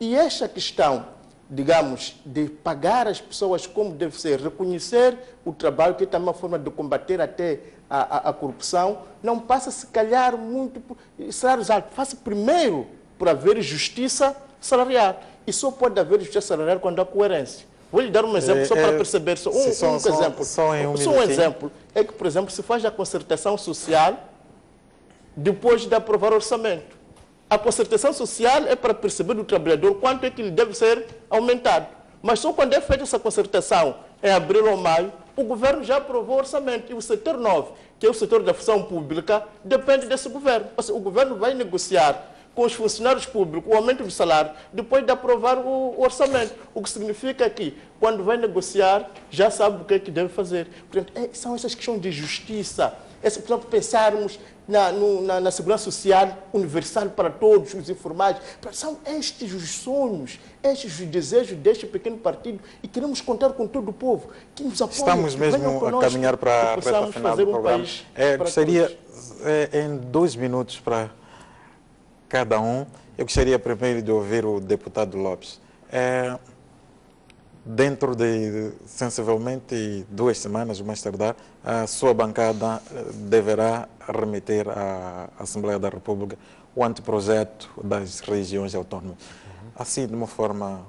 e esta questão, digamos, de pagar as pessoas como deve ser, reconhecer o trabalho, que é também uma forma de combater até a corrupção, não passa, se calhar, muito por salários altos. Passa primeiro por haver justiça salarial. E só pode haver justiça salarial quando há coerência. Vou lhe dar um exemplo só para perceber. Um exemplo é que, por exemplo, se faz a concertação social depois de aprovar o orçamento. A concertação social é para perceber do trabalhador quanto é que ele deve ser aumentado. Mas só quando é feita essa concertação, em abril ou maio, o governo já aprovou o orçamento e o setor 9, que é o setor da função pública, depende desse governo. Ou seja, o governo vai negociar com os funcionários públicos o aumento do salário depois de aprovar o orçamento. O que significa que, quando vai negociar, já sabe o que é que deve fazer. Portanto, são essas questões de justiça. Por exemplo, pensarmos na segurança social universal para todos os informais. São estes os sonhos, estes os desejos deste pequeno partido e queremos contar com todo o povo que nos apoia. Estamos mesmo a caminhar para a reta final do programa. Gostaria, em 2 minutos para cada um, eu gostaria primeiro de ouvir o deputado Lopes. Dentro de, sensivelmente, 2 semanas, mais tardar, a sua bancada deverá remeter à Assembleia da República o anteprojeto das regiões autónomas. Assim, de uma forma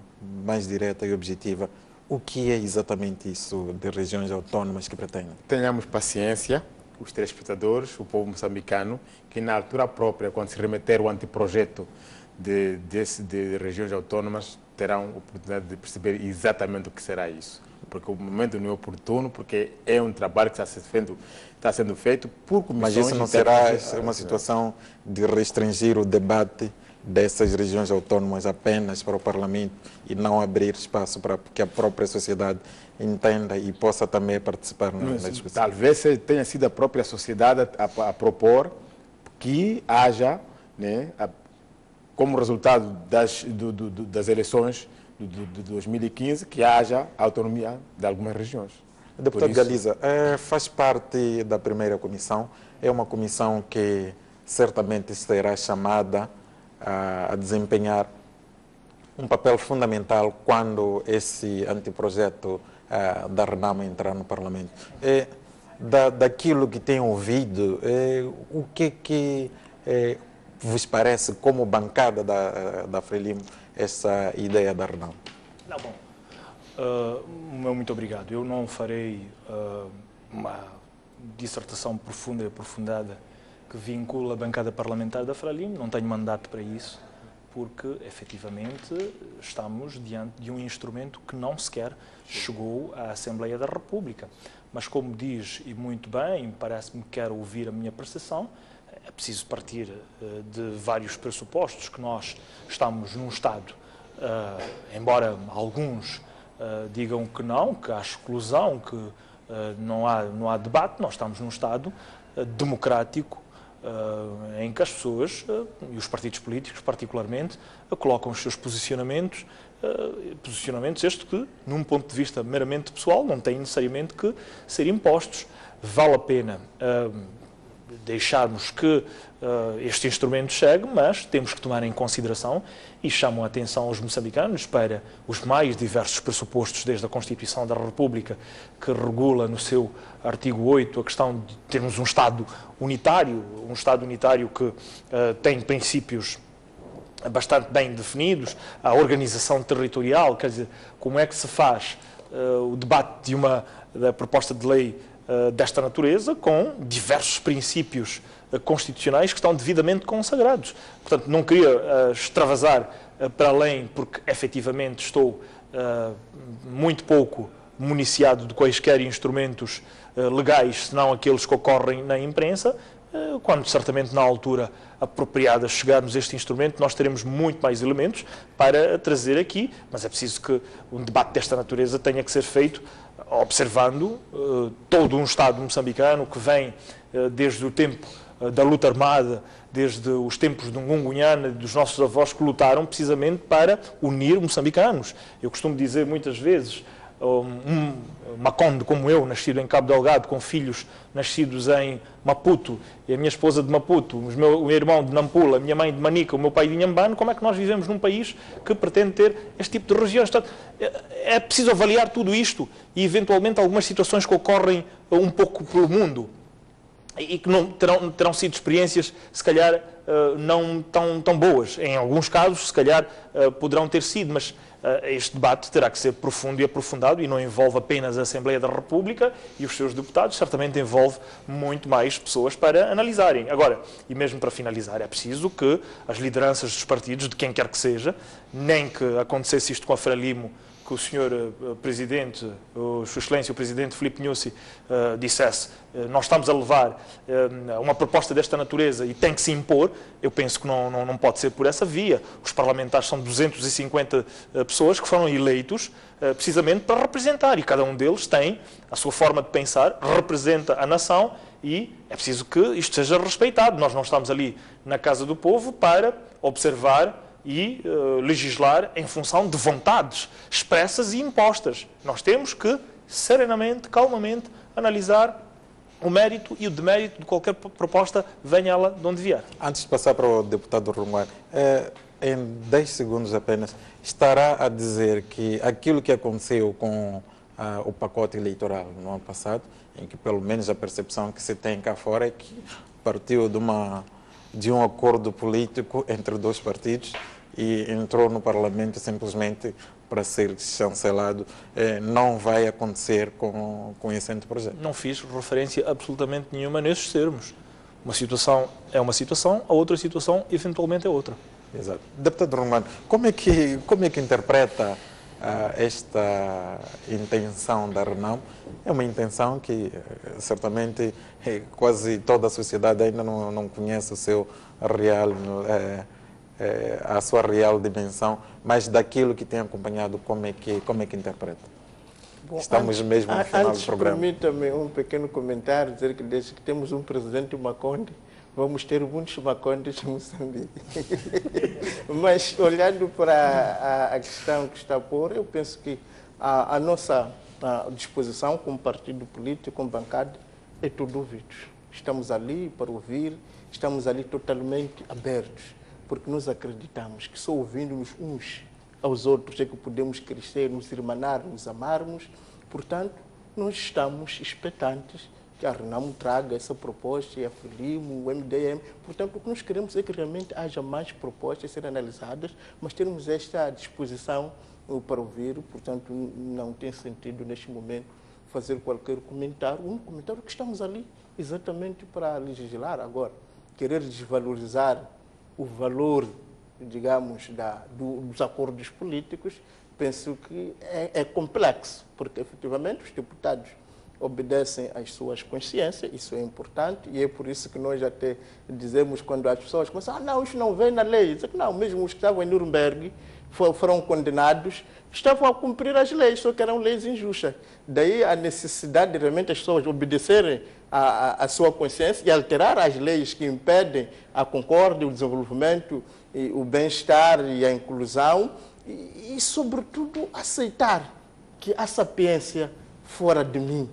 mais direta e objetiva, o que é exatamente isso de regiões autónomas que pretendem? Tenhamos paciência, os telespectadores, o povo moçambicano, que na altura própria, quando se remeter o anteprojeto de regiões autónomas, terão a oportunidade de perceber exatamente o que será isso. Porque o momento não é oportuno, porque é um trabalho que está sendo feito por comissões. Mas isso não será uma situação de restringir o debate dessas regiões autónomas apenas para o Parlamento e não abrir espaço para que a própria sociedade entenda e possa também participar na discussão? Talvez tenha sido a própria sociedade a propor que haja, né, como resultado das eleições de 2015, que haja autonomia de algumas regiões. Deputado Galiza, faz parte da primeira comissão, é uma comissão que certamente será chamada a desempenhar um papel fundamental quando esse anteprojeto da RENAMO entrar no Parlamento. Daquilo que tem ouvido, o que vos parece, como bancada da Frelimo, essa ideia da RENAMO? Não, bom, muito obrigado. Eu não farei uma dissertação profunda e aprofundada que vincula a bancada parlamentar da Frelimo, não tenho mandato para isso, porque, efetivamente, estamos diante de um instrumento que não sequer chegou à Assembleia da República. Mas, como diz, e muito bem, parece-me que quer ouvir a minha apreciação, é preciso partir de vários pressupostos, que nós estamos num Estado, embora alguns digam que não, que há exclusão, que não há debate, nós estamos num Estado democrático, em que as pessoas, e os partidos políticos particularmente, colocam os seus posicionamentos estes que, num ponto de vista meramente pessoal, não têm necessariamente que ser impostos. Vale a pena deixarmos que este instrumento chegue, mas temos que tomar em consideração e chamam a atenção aos moçambicanos para os mais diversos pressupostos desde a Constituição da República, que regula no seu artigo 8 a questão de termos um Estado unitário que tem princípios bastante bem definidos, a organização territorial, quer dizer, como é que se faz o debate da proposta de lei desta natureza, com diversos princípios constitucionais que estão devidamente consagrados. Portanto, não queria extravasar para além, porque efetivamente estou muito pouco municiado de quaisquer instrumentos legais, senão aqueles que ocorrem na imprensa. Quando certamente na altura apropriada chegarmos a este instrumento, nós teremos muito mais elementos para trazer aqui, mas é preciso que um debate desta natureza tenha que ser feito observando todo um Estado moçambicano que vem desde o tempo da luta armada, desde os tempos de Ngungunhana, dos nossos avós que lutaram precisamente para unir moçambicanos. Eu costumo dizer muitas vezes, um Maconde como eu, nascido em Cabo Delgado, com filhos nascidos em Maputo, e a minha esposa de Maputo, o meu irmão de Nampula, a minha mãe de Manica, o meu pai de Inhambane, como é que nós vivemos num país que pretende ter este tipo de regiões? Portanto, é preciso avaliar tudo isto e, eventualmente, algumas situações que ocorrem um pouco pelo mundo e que não terão sido experiências, se calhar, não tão boas. Em alguns casos, se calhar, poderão ter sido, mas este debate terá que ser profundo e aprofundado e não envolve apenas a Assembleia da República e os seus deputados, certamente envolve muito mais pessoas para analisarem. Agora, e mesmo para finalizar, é preciso que as lideranças dos partidos, de quem quer que seja, nem que acontecesse isto com a Frelimo, que o Sr. Presidente, Sua Excelência, o Presidente Filipe Nyusi, dissesse nós estamos a levar uma proposta desta natureza e tem que se impor, eu penso que não pode ser por essa via. Os parlamentares são 250 pessoas que foram eleitos precisamente para representar, e cada um deles tem a sua forma de pensar, representa a nação, e é preciso que isto seja respeitado. Nós não estamos ali na Casa do Povo para observar e legislar em função de vontades expressas e impostas. Nós temos que, serenamente, calmamente, analisar o mérito e o demérito de qualquer proposta, venha ela de onde vier. Antes de passar para o deputado Ronguan, em 10 segundos apenas, estará a dizer que aquilo que aconteceu com o pacote eleitoral no ano passado, em que pelo menos a percepção que se tem cá fora é que partiu de um acordo político entre dois partidos e entrou no Parlamento simplesmente para ser chancelado, não vai acontecer com esse anteprojeto. Não fiz referência absolutamente nenhuma nesses termos. Uma situação é uma situação, a outra situação eventualmente é outra. Exato. Deputado Romano, como é que interpreta esta intenção da Renam? É uma intenção que certamente quase toda a sociedade ainda não conhece o seu real, a sua real dimensão, mas daquilo que tem acompanhado, como é que interpreta? Bom, estamos mesmo no final do programa. Permita-me um pequeno comentário, dizer que desde que temos um presidente Maconde, vamos ter muitos Macondes em Moçambique. Mas, olhando para a questão que está a pôr, eu penso que a nossa disposição como partido político, como bancada, é tudo ouvidos. Estamos ali para ouvir, estamos ali totalmente abertos, porque nós acreditamos que só ouvindo-nos uns aos outros é que podemos crescer, nos irmanar, nos amarmos. Portanto, nós estamos expectantes que a Renam traga essa proposta, e a Frelimo, o MDM. Portanto, o que nós queremos é que realmente haja mais propostas a serem analisadas, mas termos esta disposição para ouvir. Portanto, não tem sentido neste momento fazer qualquer comentário. Um comentário que estamos ali exatamente para legislar. Agora, querer desvalorizar o valor, digamos, dos acordos políticos, penso que é complexo, porque efetivamente os deputados obedecem às suas consciências, isso é importante, e é por isso que nós até dizemos, quando as pessoas começam, não, isso não vem na lei, dizer que não, mesmo os que estavam em Nuremberg foram condenados, estavam a cumprir as leis, só que eram leis injustas. Daí a necessidade de realmente as pessoas obedecerem à sua consciência e alterar as leis que impedem a concórdia, o desenvolvimento, e o bem-estar e a inclusão, e, sobretudo, aceitar que a sapiência fora de mim,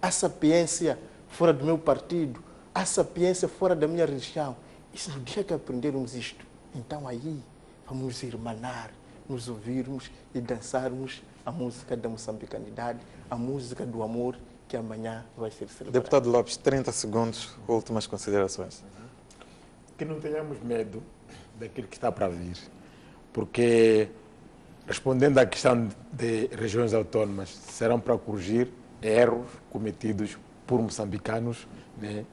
a sapiência fora do meu partido, a sapiência fora da minha religião. Isso no dia que aprendermos isto, então aí vamos nos irmanar, nos ouvirmos e dançarmos a música da moçambicanidade, a música do amor, que amanhã vai ser celebrada. Deputado Lopes, 30 segundos, últimas considerações. Que não tenhamos medo daquilo que está para vir, porque, respondendo à questão de regiões autónomas, serão para corrigir erros cometidos por moçambicanos, né,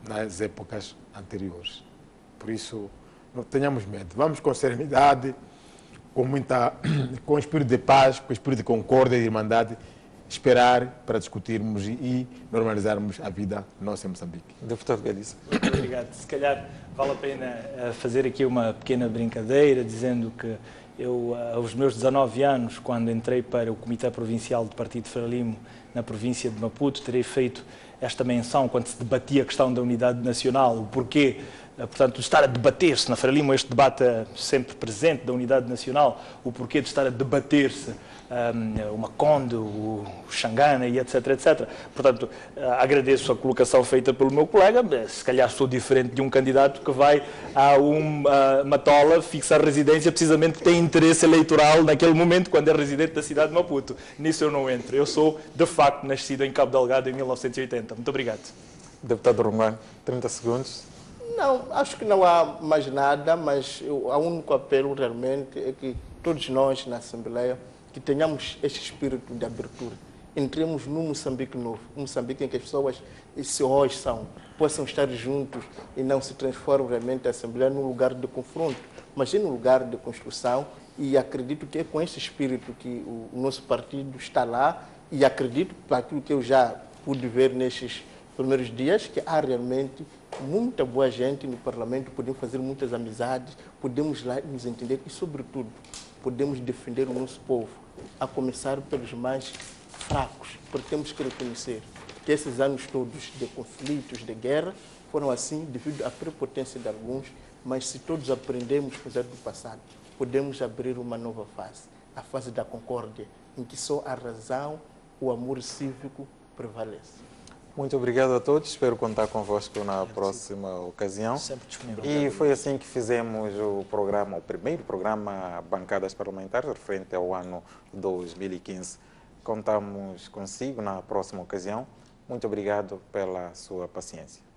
nas épocas anteriores. Por isso, não tenhamos medo. Vamos com serenidade, com espírito de paz, com espírito de concórdia e de irmandade, esperar para discutirmos e normalizarmos a vida nossa em Moçambique. Deputado Galiza. Obrigado. Se calhar vale a pena fazer aqui uma pequena brincadeira, dizendo que eu, aos meus 19 anos, quando entrei para o Comitê Provincial do Partido Frelimo na província de Maputo, terei feito esta menção quando se debatia a questão da unidade nacional, o porquê, portanto, de estar a debater-se, na Frelimo este debate sempre presente da unidade nacional, o porquê de estar a debater-se o Maconde, o Xangana e etc, etc. Portanto, agradeço a colocação feita pelo meu colega. Se calhar sou diferente de um candidato que vai a uma tola fixar residência precisamente porque tem interesse eleitoral naquele momento, quando é residente da cidade de Maputo. Nisso eu não entro. Eu sou, de facto, nascido em Cabo Delgado em 1980. Muito obrigado. Deputado Romano, 30 segundos. Não, acho que não há mais nada, mas o único apelo realmente é que todos nós na Assembleia que tenhamos este espírito de abertura. Entremos num Moçambique novo, um Moçambique em que as pessoas se ouçam, possam estar juntos e não se transformem realmente a Assembleia num lugar de confronto, mas em um lugar de construção E acredito que é com esse espírito que o nosso partido está lá, e acredito, para aquilo que eu já pude ver nestes primeiros dias, que há realmente muita boa gente no parlamento, podemos fazer muitas amizades, podemos lá nos entender e, sobretudo, podemos defender o nosso povo, a começar pelos mais fracos, porque temos que reconhecer que esses anos todos de conflitos, de guerra, foram assim devido à prepotência de alguns, mas se todos aprendemos com o do passado, podemos abrir uma nova fase, a fase da concórdia, em que só a razão, o amor cívico prevalece. Muito obrigado a todos, espero contar convosco na próxima ocasião. Sempre disponível. E foi assim que fizemos o programa, o primeiro programa Bancadas Parlamentares, referente ao ano 2015. Contamos consigo na próxima ocasião. Muito obrigado pela sua paciência.